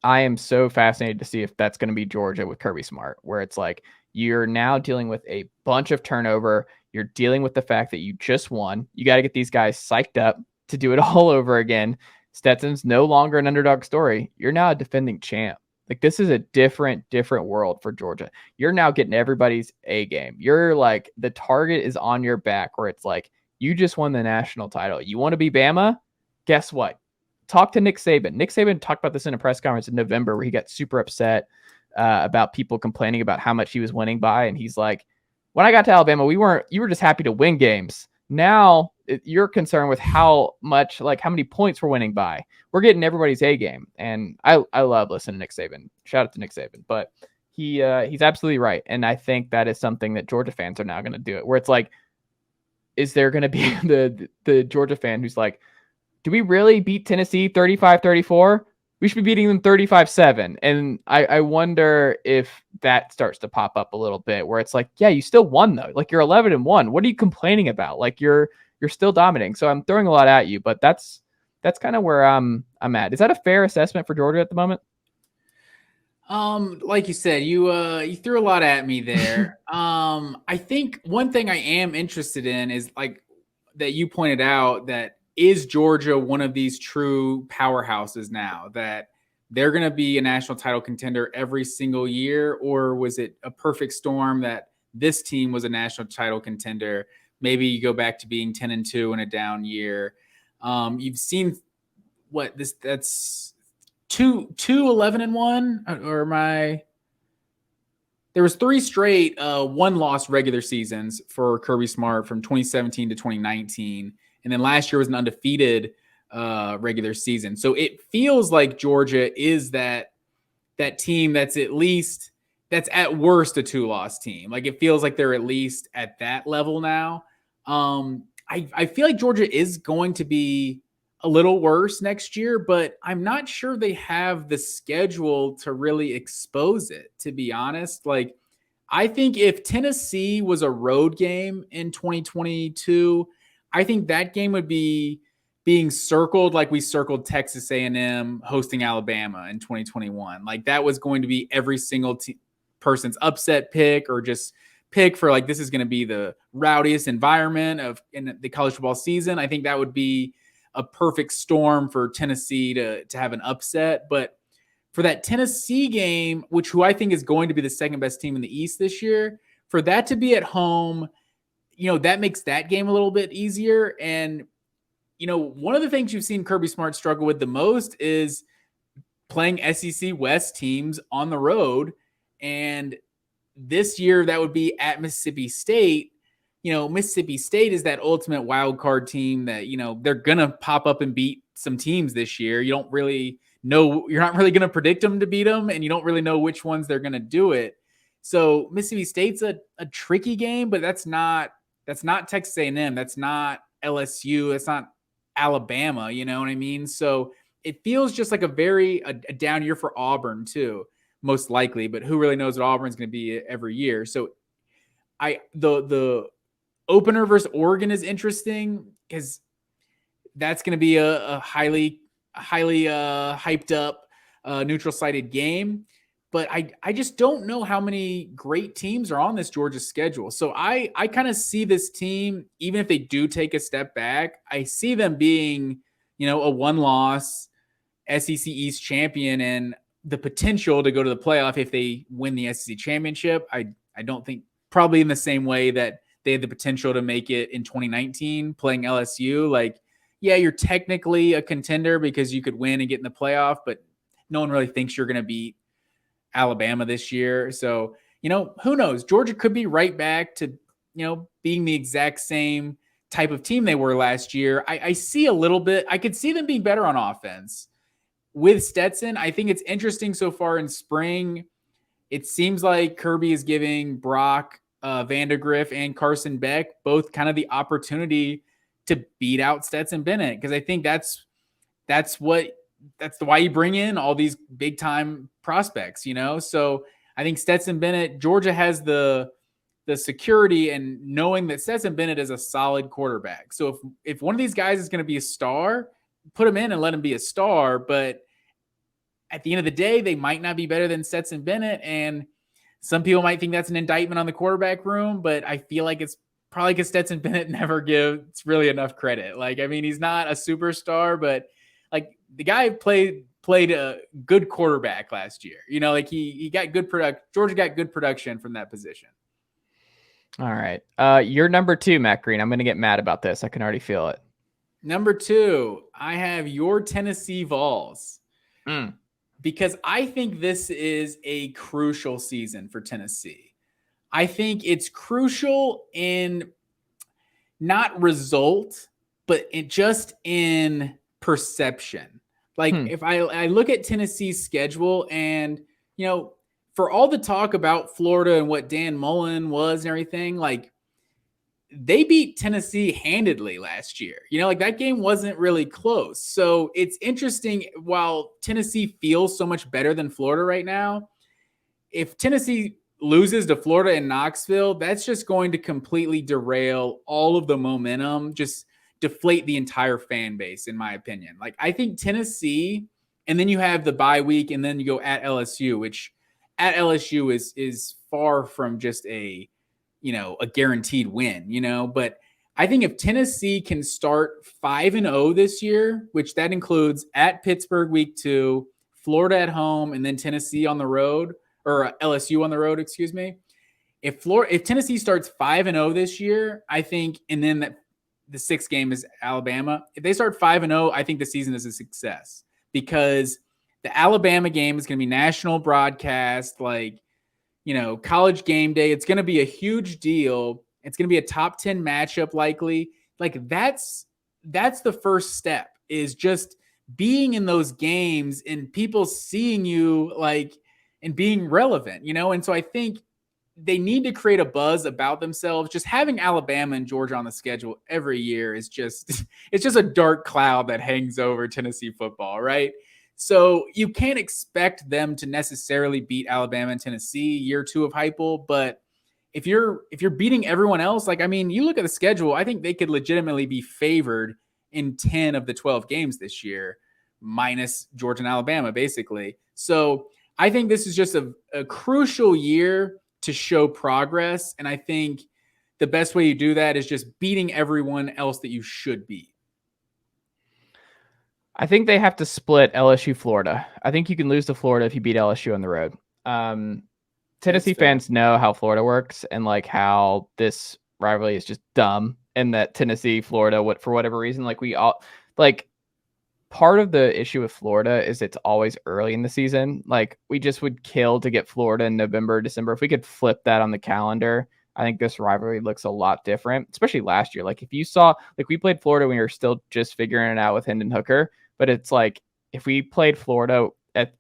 I am so fascinated to see if that's going to be Georgia with Kirby Smart, where it's like you're now dealing with a bunch of turnover. You're dealing with the fact that you just won. You got to get these guys psyched up to do it all over again. Stetson's no longer an underdog story. You're now a defending champ. Like, this is a different world for Georgia. You're now getting everybody's A game. You're like, the target is on your back, where it's like, you just won the national title. You want to be Bama? Guess what? Talk to Nick Saban. Nick Saban talked about this in a press conference in November where he got super upset about people complaining about how much he was winning by. And he's like, when I got to Alabama, you were just happy to win games. Now you're concerned with how many points we're winning by. We're getting everybody's A game. And I love listening to Nick Saban. Shout out to Nick Saban. But he's absolutely right. And I think that is something that Georgia fans are now going to do it, where it's like, is there going to be the Georgia fan who's like, do we really beat Tennessee 35-34? We should be beating them 35-7. And I wonder if that starts to pop up a little bit, where it's like, yeah, you still won though. Like, you're 11-1. What are you complaining about? Like, you're still dominating. So I'm throwing a lot at you, but that's kind of where I'm at. Is that a fair assessment for Georgia at the moment? Like you said, you threw a lot at me there. I think one thing I am interested in is, like, that you pointed out, that is Georgia one of these true powerhouses now, that they're going to be a national title contender every single year? Or was it a perfect storm that this team was a national title contender? Maybe you go back to being 10-2 in a down year. You've seen that's two 11-1, or there was 3 straight 1-loss regular seasons for Kirby Smart from 2017 to 2019. And then last year was an undefeated regular season. So it feels like Georgia is that team that's at worst a 2-loss team. Like it feels like they're at least at that level now. I feel like Georgia is going to be a little worse next year, but I'm not sure they have the schedule to really expose it, to be honest. Like, I think if Tennessee was a road game in 2022, I think that game would be being circled like we circled Texas A&M hosting Alabama in 2021. Like that was going to be every single person's upset pick, or just pick for like, this is going to be the rowdiest environment in the college football season. I think that would be a perfect storm for Tennessee to have an upset. But for that Tennessee game, who I think is going to be the second best team in the East this year, for that to be at home, that makes that game a little bit easier. And, one of the things you've seen Kirby Smart struggle with the most is playing SEC West teams on the road. And this year that would be at Mississippi State. Mississippi State is that ultimate wild card team that, they're going to pop up and beat some teams this year. You don't really know, you're not really going to predict them to beat them, and you don't really know which ones they're going to do it. So Mississippi State's a tricky game, but that's not Texas A&M. That's not LSU. That's not Alabama. You know what I mean? So it feels just like a down year for Auburn too, most likely, but who really knows what Auburn's going to be every year. So the opener versus Oregon is interesting because that's going to be a highly hyped up neutral sided game. But I just don't know how many great teams are on this Georgia schedule. So I kind of see this team, even if they do take a step back, I see them being, a 1-loss SEC East champion and the potential to go to the playoff if they win the SEC championship. I don't think, probably in the same way that they had the potential to make it in 2019 playing LSU. Like, yeah, you're technically a contender because you could win and get in the playoff, but no one really thinks you're going to beat Alabama this year. So, who knows? Georgia could be right back to, being the exact same type of team they were last year. I see a little bit. I could see them being better on offense with Stetson. I think it's interesting so far in spring. It seems like Kirby is giving Brock Vandegrift and Carson Beck both kind of the opportunity to beat out Stetson Bennett, because I think that's why you bring in all these big time prospects, So I think Stetson Bennett, Georgia has the security and knowing that Stetson Bennett is a solid quarterback. So if one of these guys is going to be a star, put him in and let him be a star. But at the end of the day, they might not be better than Stetson Bennett. And some people might think that's an indictment on the quarterback room, but I feel like it's probably because Stetson Bennett never gives really enough credit. Like, I mean, he's not a superstar, but like the guy played a good quarterback last year. Like he got good Georgia got good production from that position. All right. You're number 2, Matt Green. I'm going to get mad about this. I can already feel it. Number 2, I have your Tennessee Vols. Because I think this is a crucial season for Tennessee. I think it's crucial in not result, but just in perception. Like if I look at Tennessee's schedule and, for all the talk about Florida and what Dan Mullen was and everything, like they beat Tennessee handedly last year. Like that game wasn't really close. So it's interesting, while Tennessee feels so much better than Florida right now, if Tennessee loses to Florida and Knoxville, that's just going to completely derail all of the momentum, just deflate the entire fan base, in my opinion. Like I think Tennessee, and then you have the bye week, and then you go at LSU, which at LSU is far from just a guaranteed win, but I think if Tennessee can start 5-0 this year, which that includes at Pittsburgh week 2, Florida at home, and then Tennessee on the road, or LSU on the road, excuse me. If Tennessee starts 5-0 this year, I think, and then the 6th game is Alabama. If they start 5-0, I think the season is a success, because the Alabama game is going to be national broadcast, like, College game day. It's going to be a huge deal. It's going to be a top 10 matchup likely. Like that's the first step. is just being in those games and people seeing you like and being relevant, And so I think they need to create a buzz about themselves. Just having Alabama and Georgia on the schedule every year is just it's just a dark cloud that hangs over Tennessee football, right? So you can't expect them to necessarily beat Alabama and Tennessee year 2 of Heupel, but if you're beating everyone else, like, I mean, you look at the schedule, I think they could legitimately be favored in 10 of the 12 games this year, minus Georgia and Alabama, basically. So I think this is just a crucial year to show progress. And I think the best way you do that is just beating everyone else that you should beat. I think they have to split LSU Florida. I think you can lose to Florida if you beat LSU on the road. Tennessee fans know how Florida works and like how this rivalry is just dumb, and that Tennessee, Florida, for whatever reason, like we all like part of the issue with Florida is it's always early in the season. Like we just would kill to get Florida in November, December. If we could flip that on the calendar, I think this rivalry looks a lot different, especially last year. Like if you saw, like we played Florida when we were still just figuring it out with Hendon Hooker, but it's like if we played Florida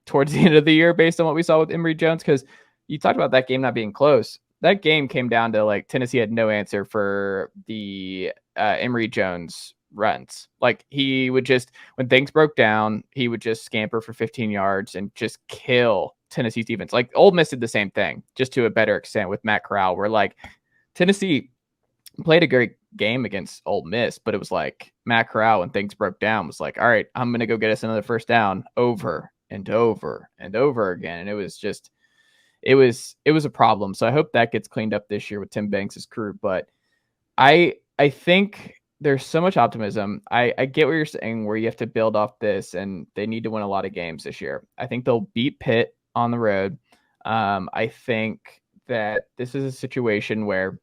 towards the end of the year based on what we saw with Emory Jones, because you talked about that game not being close. That game came down to like Tennessee had no answer for the Emory Jones runs. Like he would just, when things broke down, he would just scamper for 15 yards and just kill Tennessee's defense. Like Ole Miss did the same thing, just to a better extent with Matt Corral, where like Tennessee played a great game against Ole Miss, but it was like Matt Corral, when things broke down, was like, all right, I'm going to go get us another first down over and over and over again. And it was just, it was a problem. So I hope that gets cleaned up this year with Tim Banks' crew. But I think there's so much optimism. I get what you're saying, where you have to build off this, and they need to win a lot of games this year. I think they'll beat Pitt on the road. I think that this is a situation where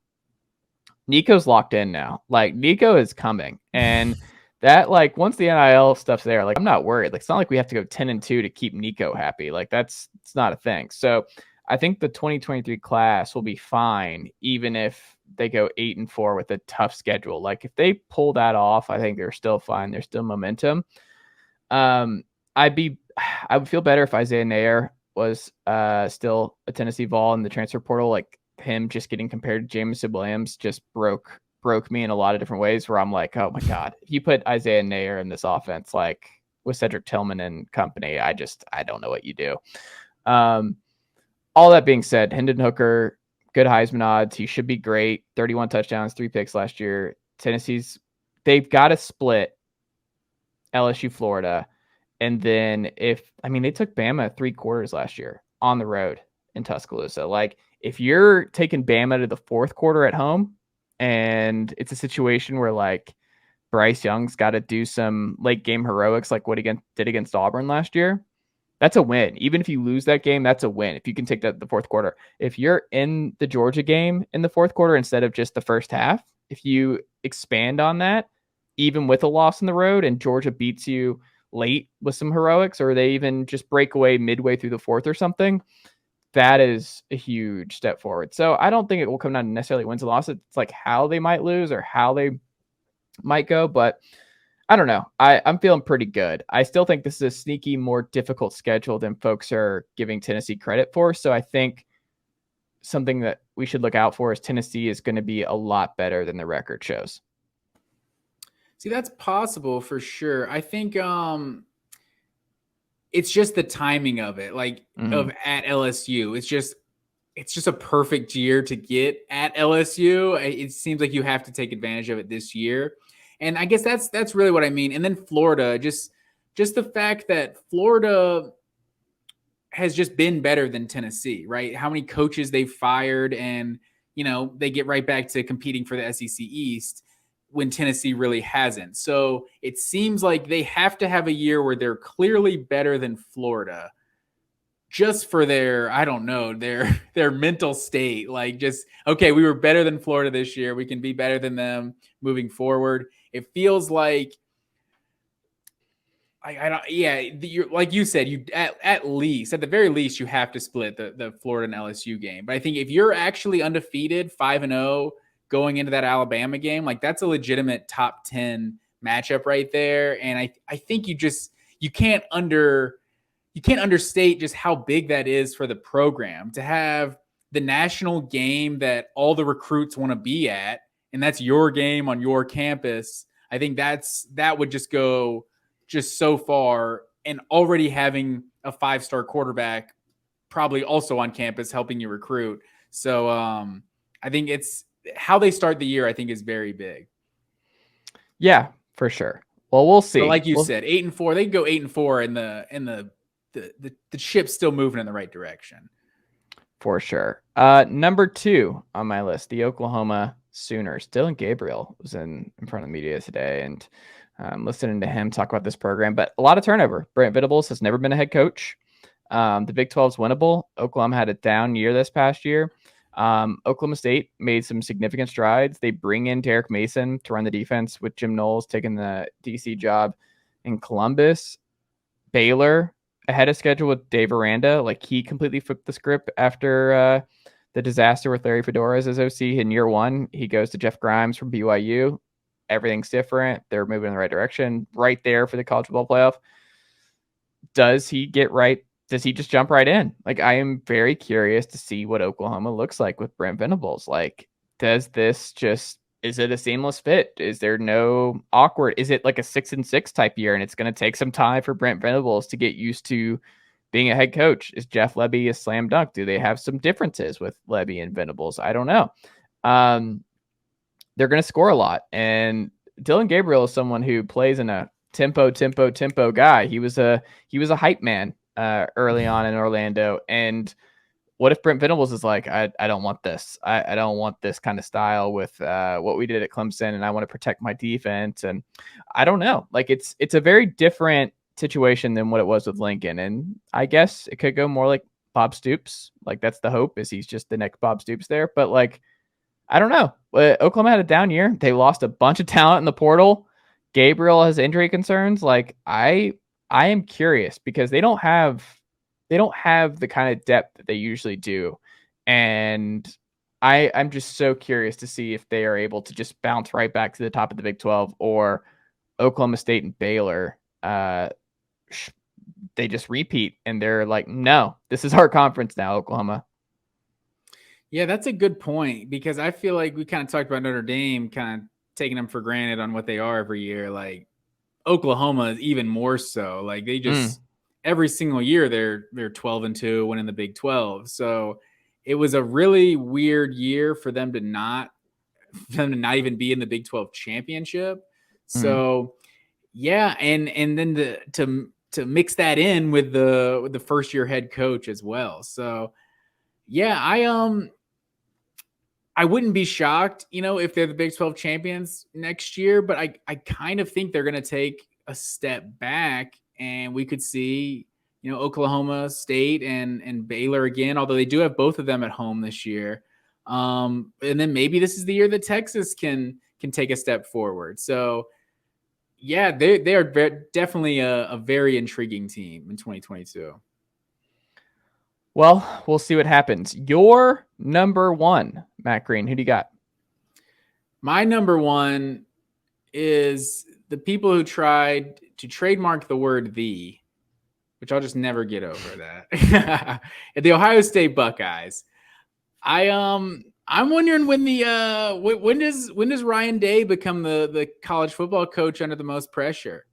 Nico's locked in now. Like Nico is coming, and that like once the NIL stuff's there, like I'm not worried. Like it's not like we have to go 10-2 to keep Nico happy. Like it's not a thing. So I think the 2023 class will be fine, even if they go 8-4 with a tough schedule. Like if they pull that off, I think they're still fine. There's still momentum. I would feel better if Isaiah Nair was still a Tennessee Vol in the transfer portal. Like him just getting compared to Jameson Williams just broke me in a lot of different ways, where I'm like, oh my God, if you put Isaiah Nair in this offense, like with Cedric Tillman and company, I don't know what you do. All that being said, Hendon Hooker, good Heisman odds. He should be great. 31 touchdowns, 3 picks last year. They've got to split LSU, Florida. And then they took Bama 3 quarters last year on the road in Tuscaloosa. Like if you're taking Bama to the 4th quarter at home, and it's a situation where like Bryce Young's got to do some late game heroics, like what he did against Auburn last year, that's a win. Even if you lose that game, that's a win. If you can take that the 4th quarter, if you're in the Georgia game in the 4th quarter instead of just the first half, if you expand on that, even with a loss on the road, and Georgia beats you late with some heroics, or they even just break away midway through the 4th or something, that is a huge step forward. So I don't think it will come down to necessarily wins and losses. It's like how they might lose or how they might go, but I don't know. I'm feeling pretty good. I still think this is a sneaky, more difficult schedule than folks are giving Tennessee credit for. So I think something that we should look out for is Tennessee is going to be a lot better than the record shows. See, that's possible for sure. I think it's just the timing of it, like of at LSU. It's just a perfect year to get at LSU. It seems like you have to take advantage of it this year. And I guess that's really what I mean. And then Florida, just the fact that Florida has just been better than Tennessee, right? How many coaches they've fired, and they get right back to competing for the SEC East when Tennessee really hasn't. So it seems like they have to have a year where they're clearly better than Florida, just for their, I don't know, their mental state. Like just, okay, we were better than Florida this year, we can be better than them moving forward. It feels like, you're, like you said, you at the very least, you have to split the Florida and LSU game. But I think if you're actually undefeated, 5-0 going into that Alabama game, like that's a legitimate top 10 matchup right there. And I think you can't understate just how big that is for the program to have the national game that all the recruits want to be at, and that's your game on your campus. I think that would just go just so far, and already having a 5-star quarterback probably also on campus helping you recruit. So I think it's how they start the year, I think, is very big. Yeah, for sure. Well, we'll see. But like you said, 8-4, they go 8-4 and the ship's still moving in the right direction. For sure. Number 2 on my list, the Oklahoma Sooners. Dillon Gabriel was in front of the media today, and listening to him talk about this program, but a lot of turnover. Brent Venables has never been a head coach. The Big 12 is winnable. Oklahoma had a down year this past year. Oklahoma State made some significant strides. They bring in Derek Mason to run the defense with Jim Knowles taking the DC job in Columbus. Baylor ahead of schedule with Dave Aranda. Like, he completely flipped the script after the disaster with Larry Fedora as OC in year 1. He goes to Jeff Grimes from BYU. Everything's different. They're moving in the right direction. Right there for the college football playoff. Does he get right? Does he just jump right in? Like, I am very curious to see what Oklahoma looks like with Brent Venables. Like, is it a seamless fit? Is there no awkward? Is it like a 6-6 type year? And it's going to take some time for Brent Venables to get used to being a head coach. Is Jeff Lebby a slam dunk? Do they have some differences with Lebby and Venables? I don't know. They're going to score a lot. And Dillon Gabriel is someone who plays in a tempo guy. He was a hype man early on in Orlando. And what if Brent Venables is like, I don't want this. I don't want this kind of style with what we did at Clemson, and I want to protect my defense. And I don't know. Like, it's a very different situation than what it was with Lincoln. And I guess it could go more like Bob Stoops. Like, that's the hope, is he's just the next Bob Stoops there. But like, I don't know. Oklahoma had a down year. They lost a bunch of talent in the portal. Gabriel has injury concerns. Like, I am curious because they don't have the kind of depth that they usually do. And I'm just so curious to see if they are able to just bounce right back to the top of the Big 12, or Oklahoma State and Baylor, they just repeat and they're like, no, this is our conference now, Oklahoma. Yeah, that's a good point, because I feel like we kind of talked about Notre Dame kind of taking them for granted on what they are every year. Like, Oklahoma is even more so. Like, they just every single year they're 12-2 winning the Big 12. So it was a really weird year for them to not even be in the Big 12 championship. So yeah, and then to mix that in with the first year head coach as well. So yeah, I wouldn't be shocked, if they're the Big 12 champions next year, but I kind of think they're going to take a step back, and we could see, Oklahoma State and Baylor again, although they do have both of them at home this year. And then maybe this is the year that Texas can take a step forward. So yeah, they are definitely a very intriguing team in 2022. Well, we'll see what happens. Your number 1, Matt Green, who do you got? My number 1 is the people who tried to trademark the word "the," which I'll just never get over that. The Ohio State Buckeyes. I'm wondering when does Ryan Day become the college football coach under the most pressure?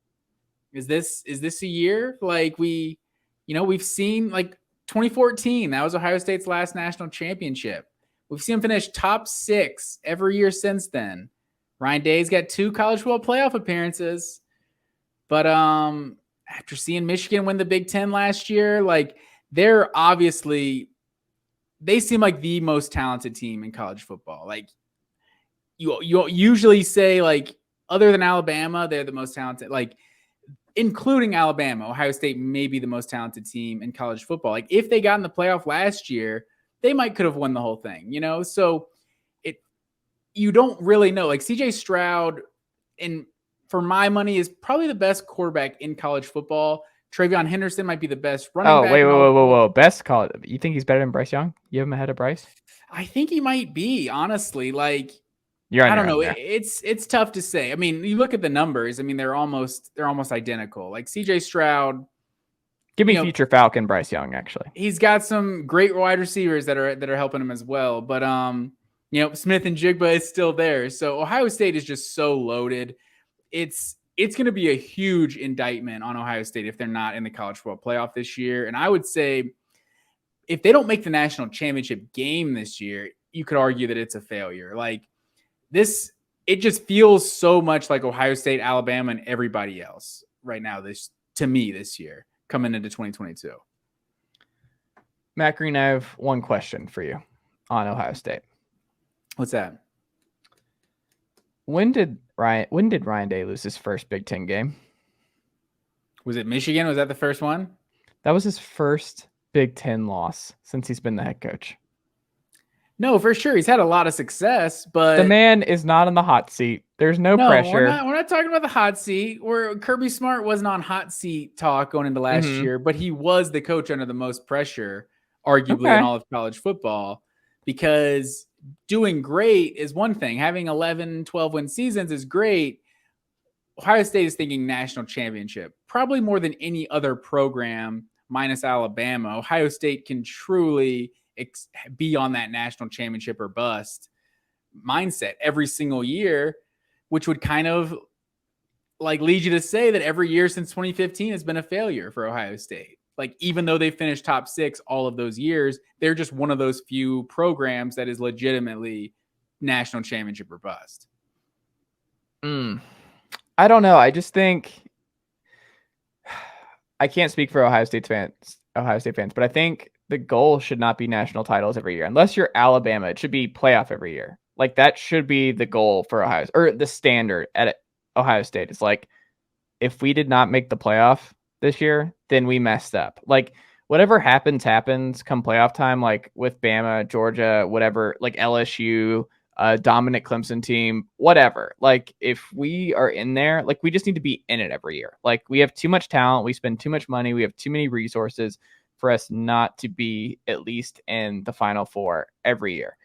Is this a year? Like, we've seen, like, 2014, that was Ohio State's last national championship. We've seen him finish top 6 every year since then. Ryan Day's got 2 college football playoff appearances. But after seeing Michigan win the Big Ten last year, like, they seem like the most talented team in college football. Like, you usually say, like, other than Alabama, they're the most talented. Like, including Alabama, Ohio State may be the most talented team in college football. Like, if they got in the playoff last year, they could have won the whole thing, So you don't really know. Like, CJ Stroud, and for my money, is probably the best quarterback in college football. TreVeyon Henderson might be the best running back. Oh, wait, whoa. Best college. You think he's better than Bryce Young? You have him ahead of Bryce? I think he might be, honestly. Like, You're on I your don't own know. there. It's tough to say. I mean, you look at the numbers. I mean, they're almost identical. Like CJ Stroud, Give me future Falcon Bryce Young, actually. he's got some great wide receivers that are helping him as well. But Smith and Jigba is still there. So Ohio State is just so loaded. It's going to be a huge indictment on Ohio State if they're not in the college football playoff this year. And I would say if they don't make the national championship game this year, you could argue that it's a failure. Like this, it just feels so much like Ohio State, Alabama, and everybody else right now. This year coming into 2022. Matt Green, I have one question for you on Ohio State. What's that? When did Ryan Day lose his first Big Ten game? Was it Michigan? Was that the first one? That was his first Big Ten loss since he's been the head coach. No, for sure. He's had a lot of success, but the man is not on the hot seat. There's no pressure. We're not talking about the hot seat. Kirby Smart wasn't on hot seat talk going into last year, but he was the coach under the most pressure, arguably, in all of college football, because doing great is one thing. Having 11, 12 win seasons is great. Ohio State is thinking national championship, probably more than any other program minus Alabama. Ohio State can truly be on that national championship or bust mindset every single year, which would kind of like lead you to say that every year since 2015 has been a failure for Ohio State. Like, even though they finished top 6 all of those years, they're just one of those few programs that is legitimately national championship or bust. I don't know. I just think I can't speak for Ohio State fans, but I think the goal should not be national titles every year. Unless you're Alabama, it should be playoff every year. Like, that should be the goal for Ohio, or the standard at Ohio State. It's like, if we did not make the playoff this year, then we messed up. Like, whatever happens come playoff time, like with Bama, Georgia, whatever, like LSU, dominant Clemson team, whatever. Like, if we are in there, like, we just need to be in it every year. Like, we have too much talent. We spend too much money. We have too many resources for us not to be at least in the Final Four every year.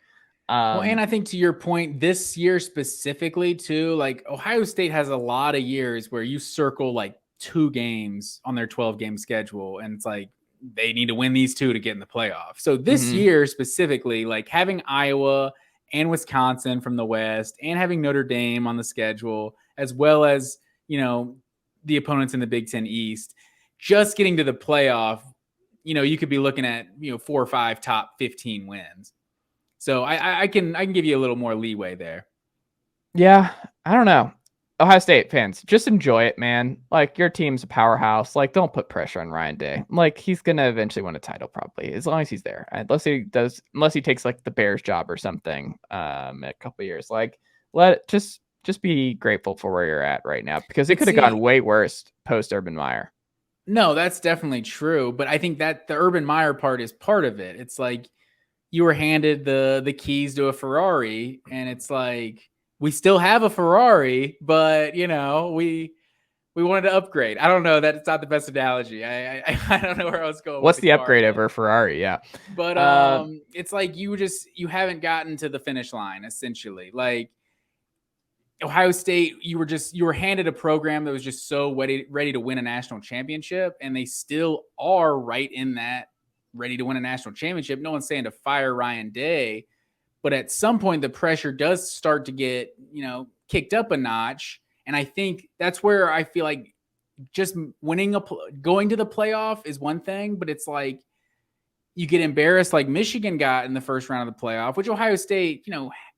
Well, and I think to your point, this year specifically too, like Ohio State has a lot of years where you circle like 2 games on their 12-game schedule, and it's like they need to win these 2 to get in the playoff. So this year specifically, like having Iowa and Wisconsin from the West and having Notre Dame on the schedule, as well as, the opponents in the Big Ten East, just getting to the playoff, you could be looking at, 4 or 5 top 15 wins. So I can give you a little more leeway there. Yeah, I don't know. Ohio State fans, just enjoy it, man. Like, your team's a powerhouse. Like, don't put pressure on Ryan Day. Like, he's gonna eventually win a title, probably, as long as he's there. Unless he takes like the Bears job or something in a couple of years. Like, just be grateful for where you're at right now, because it could have gone way worse post Urban Meyer. No, that's definitely true. But I think that the Urban Meyer part is part of it. It's like you were handed the keys to a Ferrari, and it's like, we still have a Ferrari, but we wanted to upgrade. I don't know, that it's not the best analogy. I don't know where I was going. What's the upgrade over Ferrari? Yeah. But it's like you haven't gotten to the finish line, essentially. Like Ohio State, you were handed a program that was just so ready to win a national championship, and they still are right in that, ready to win a national championship. No one's saying to fire Ryan Day, but at some point the pressure does start to get, kicked up a notch. And I think that's where I feel like just going to the playoff is one thing, but it's like you get embarrassed like Michigan got in the first round of the playoff, which Ohio State,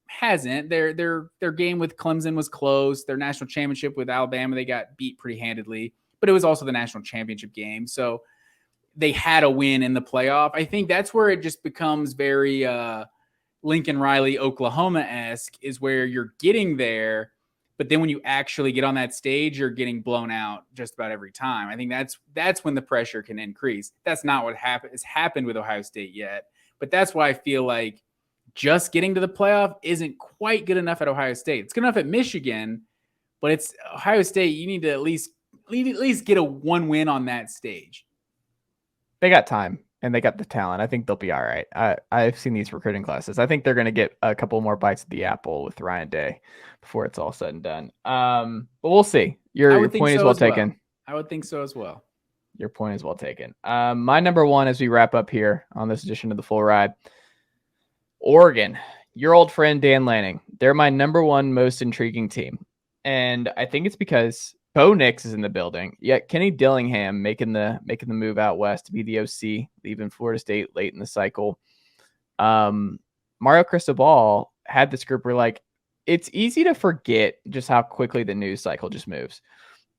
hasn't. Their game with Clemson was close. Their national championship with Alabama, they got beat pretty handedly, but it was also the national championship game. So they had a win in the playoff. I think that's where it just becomes very Lincoln Riley, Oklahoma-esque, is where you're getting there, but then when you actually get on that stage, you're getting blown out just about every time. I think that's when the pressure can increase. That's not what has happened with Ohio State yet, but that's why I feel like just getting to the playoff isn't quite good enough at Ohio State. It's good enough at Michigan, but it's Ohio State. You need to at least get a 1 win on that stage. They got time. and they got the talent. I think they'll be all right. I've seen these recruiting classes. I think they're going to get a couple more bites of the apple with Ryan Day before it's all said and done. But we'll see. Your point is well taken. I would think so as well. Your point is well taken. My number one as we wrap up here on this edition of the Full Ride, Oregon. Your old friend Dan Lanning. They're my number one most intriguing team, and I think it's because Bo Nix is in the building. Yet Kenny Dillingham making the move out west to be the OC, leaving Florida State late in the cycle. Mario Cristobal had this group where like it's easy to forget just how quickly the news cycle just moves.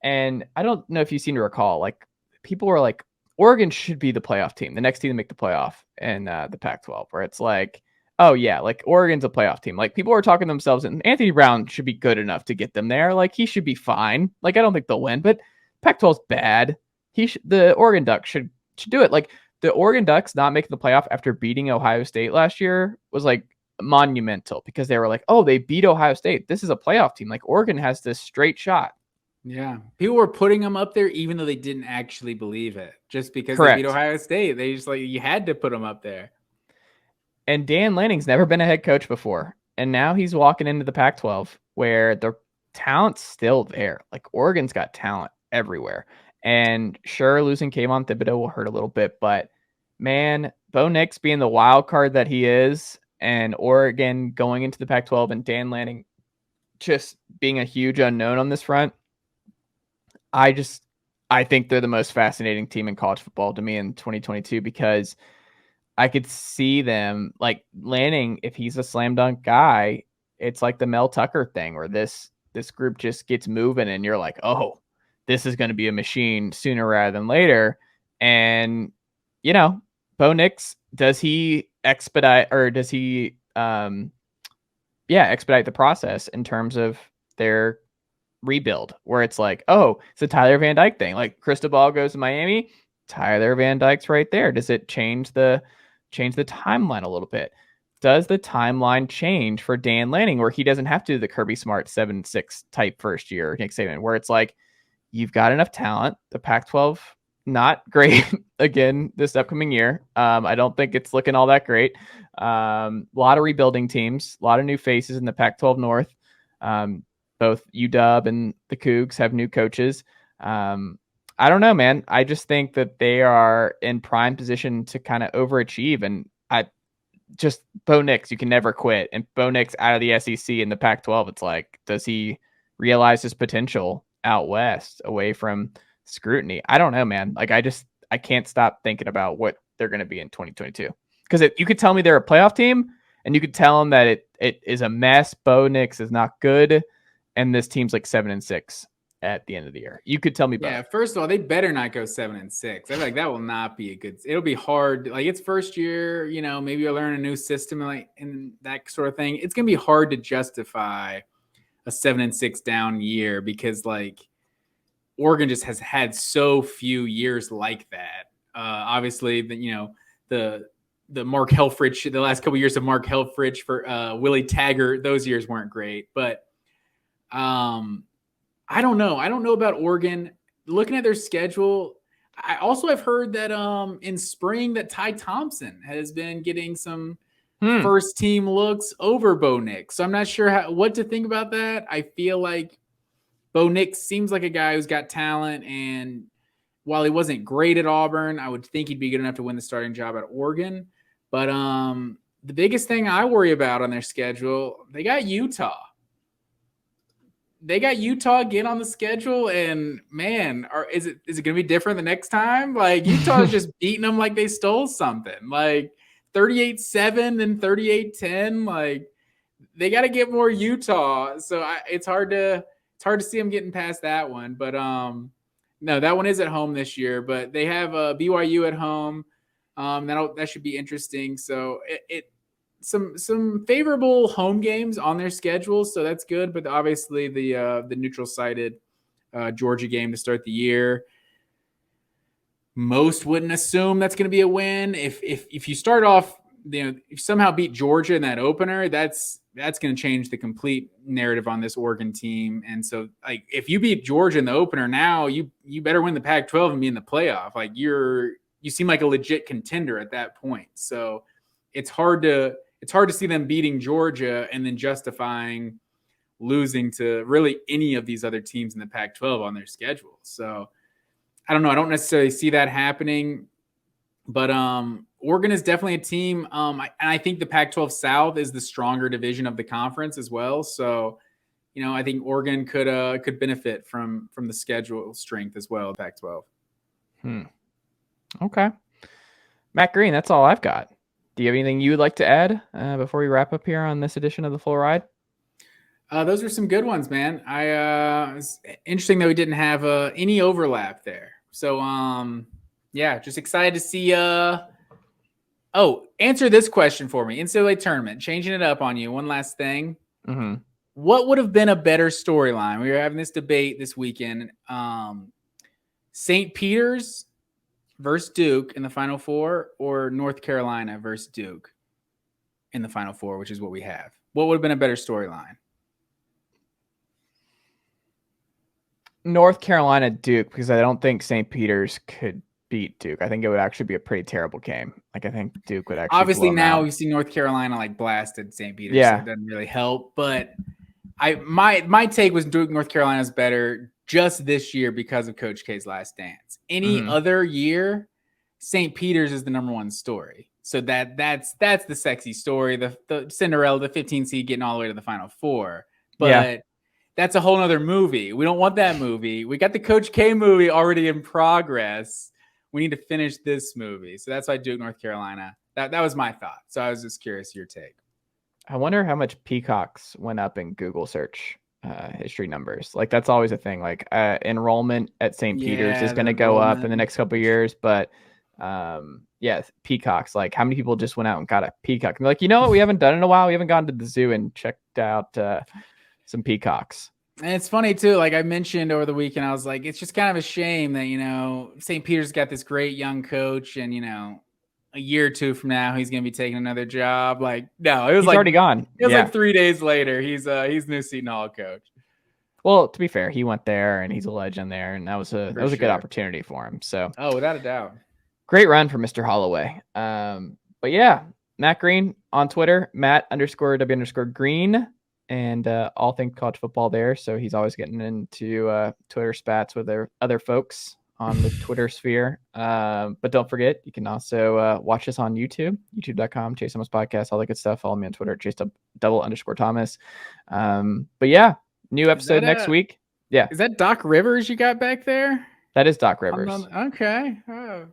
And I don't know if you seem to recall, like people were like, Oregon should be the playoff team, the next team to make the playoff in the Pac-12, where it's like, oh yeah, like Oregon's a playoff team. Like people were talking to themselves, and Anthony Brown should be good enough to get them there. Like he should be fine. Like I don't think they'll win, but Pac-12's bad. The Oregon Ducks should do it. Like the Oregon Ducks not making the playoff after beating Ohio State last year was like monumental because they were like, oh, they beat Ohio State. This is a playoff team. Like Oregon has this straight shot. Yeah. People were putting them up there even though they didn't actually believe it. Just because Correct. They beat Ohio State. They just like, you had to put them up there. And Dan Lanning's never been a head coach before. And now he's walking into the Pac-12 where the talent's still there. Like Oregon's got talent everywhere. And sure, losing Kayvon Thibodeau will hurt a little bit, but man, Bo Nix being the wild card that he is, and Oregon going into the Pac-12 and Dan Lanning just being a huge unknown on this front, I think they're the most fascinating team in college football to me in 2022 because I could see them like Lanning. If he's a slam dunk guy, it's like the Mel Tucker thing where this group just gets moving and you're like, oh, this is going to be a machine sooner rather than later. And, you know, Bo Nix, does he expedite the process in terms of their rebuild where it's like, oh, it's a Tyler Van Dyke thing. Like Cristobal goes to Miami, Tyler Van Dyke's right there. Does it change the timeline a little bit? Does the timeline change for Dan Lanning where he doesn't have to do the Kirby Smart 7-6 type first year Nick Saban, where it's like, you've got enough talent. The Pac-12, not great again this upcoming year. I don't think it's looking all that great. A lot of rebuilding teams, a lot of new faces in the Pac-12 North. Both UW and the Cougs have new coaches. I don't know, man. I just think that they are in prime position to kind of overachieve. And Bo Nix, you can never quit. And Bo Nix out of the SEC in the Pac-12, it's like, does he realize his potential out west away from scrutiny? I don't know, man. Like I can't stop thinking about what they're going to be in 2022. Because you could tell me they're a playoff team, and you could tell them that it is a mess. Bo Nix is not good, and this team's like 7-6 at the end of the year. You could tell me both. Yeah, first of all, they better not go 7-6. I feel like that will not be a good. It'll be hard. Like it's first year, you know, maybe you'll learn a new system and that sort of thing. It's gonna be hard to justify a 7-6 down year because like Oregon just has had so few years like that. Obviously, the Mark Helfrich, the last couple of years of Mark Helfrich for Willie Taggart, those years weren't great, but I don't know. I don't know about Oregon. Looking at their schedule, I also have heard that in spring that Ty Thompson has been getting some first team looks over Bo Nix. So I'm not sure what to think about that. I feel like Bo Nix seems like a guy who's got talent, and while he wasn't great at Auburn, I would think he'd be good enough to win the starting job at Oregon. But the biggest thing I worry about on their schedule, they got Utah. They got Utah again on the schedule, and man, is it going to be different the next time? Like Utah's just beating them like they stole something, like 38-7 and 38-10. Like they got to get more Utah. So it's hard to see them getting past that one. But no, that one is at home this year. But they have BYU at home. That should be interesting. So some favorable home games on their schedule, so that's good. But obviously the neutral-sided Georgia game to start the year, most wouldn't assume that's going to be a win. If you start off, if you somehow beat Georgia in that opener, that's going to change the complete narrative on this Oregon team. And so, if you beat Georgia in the opener, now you better win the Pac-12 and be in the playoff. Like you're you seem like a legit contender at that point. So it's hard to see them beating Georgia and then justifying losing to really any of these other teams in the Pac-12 on their schedule. So I don't know. I don't necessarily see that happening, but Oregon is definitely a team. And I think the Pac-12 South is the stronger division of the conference as well. So, I think Oregon could benefit from the schedule strength as well, Pac-12. Okay. Matt Green, that's all I've got. Do you have anything you would like to add before we wrap up here on this edition of the Full Ride? Those are some good ones, man. It's interesting that we didn't have any overlap there. So, just excited to see. Answer this question for me. NCAA tournament, changing it up on you. One last thing. Mm-hmm. What would have been a better storyline? We were having this debate this weekend. St. Peter's versus Duke in the Final Four, or North Carolina versus Duke in the Final Four, which is what we have. What would have been a better storyline? North Carolina Duke, because I don't think St. Peter's could beat Duke. I think it would actually be a pretty terrible game. Like, I think Duke would actually obviously now out. We see North Carolina like blasted St. Peter's. Yeah, so it doesn't really help. But my take was Duke North Carolina's better just this year because of Coach K's last dance. Any other year, St. Peter's is the number one story. So that's the sexy story, the Cinderella, the 15 seed getting all the way to the Final Four. But that's a whole nother movie. We don't want that movie. We got the Coach K movie already in progress. We need to finish this movie. So that's why Duke, North Carolina. That was my thought. So I was just curious your take. I wonder how much Peacocks went up in Google search history numbers. Like, that's always a thing. Like, enrollment at St. Peter's is going to go up in the next couple of years. But Peacocks. Like, how many people just went out and got a peacock? And they're like, you know what? We haven't done in a while. We haven't gone to the zoo and checked out some peacocks. And it's funny too, like I mentioned over the weekend, I was like, it's just kind of a shame that, St. Peter's got this great young coach and, a year or two from now, he's going to be taking another job. Like, no, it was he's already gone. It was like 3 days later. He's new Seton Hall coach. Well, to be fair, he went there and he's a legend there. And that was a good opportunity for him. So, without a doubt. Great run for Mr. Holloway. But yeah, Matt Green on Twitter, Matt_W_Green. And all things college football there. So he's always getting into Twitter spats with their other folks on the Twitter sphere. But don't forget, you can also watch us on YouTube, youtube.com, Chase Thomas Podcast, all that good stuff. Follow me on Twitter at Chase_Thomas. But yeah, new episode next week. Yeah. Is that Doc Rivers you got back there? That is Doc Rivers. Okay. Oh.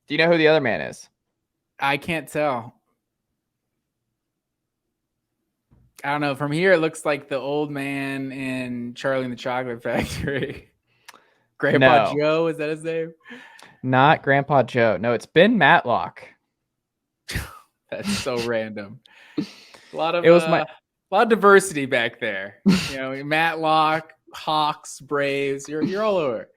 Do you know who the other man is? I can't tell. I don't know. From here, it looks like the old man in Charlie and the Chocolate Factory. Grandpa Joe, is that his name? Not Grandpa Joe. No, it's Ben Matlock. That's so random. A lot of diversity back there. Matlock, Hawks, Braves. You're all over.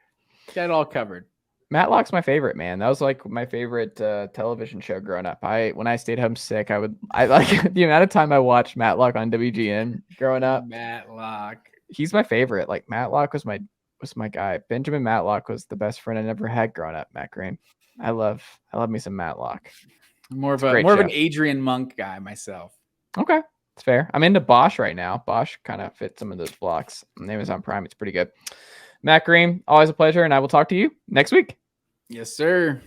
Got it all covered. Matlock's my favorite, man. That was like my favorite television show growing up. When I stayed home sick, I like the amount of time I watched Matlock on WGN growing up. Matlock. He's my favorite. Like, Matlock was my guy. Benjamin Matlock was the best friend I never had growing up, Matt Green. I love me some Matlock. More of an Adrian Monk guy myself. Okay. It's fair. I'm into Bosch right now. Bosch kind of fits some of those blocks on Amazon Prime. It's pretty good. Matt Green, always a pleasure, and I will talk to you next week. Yes, sir.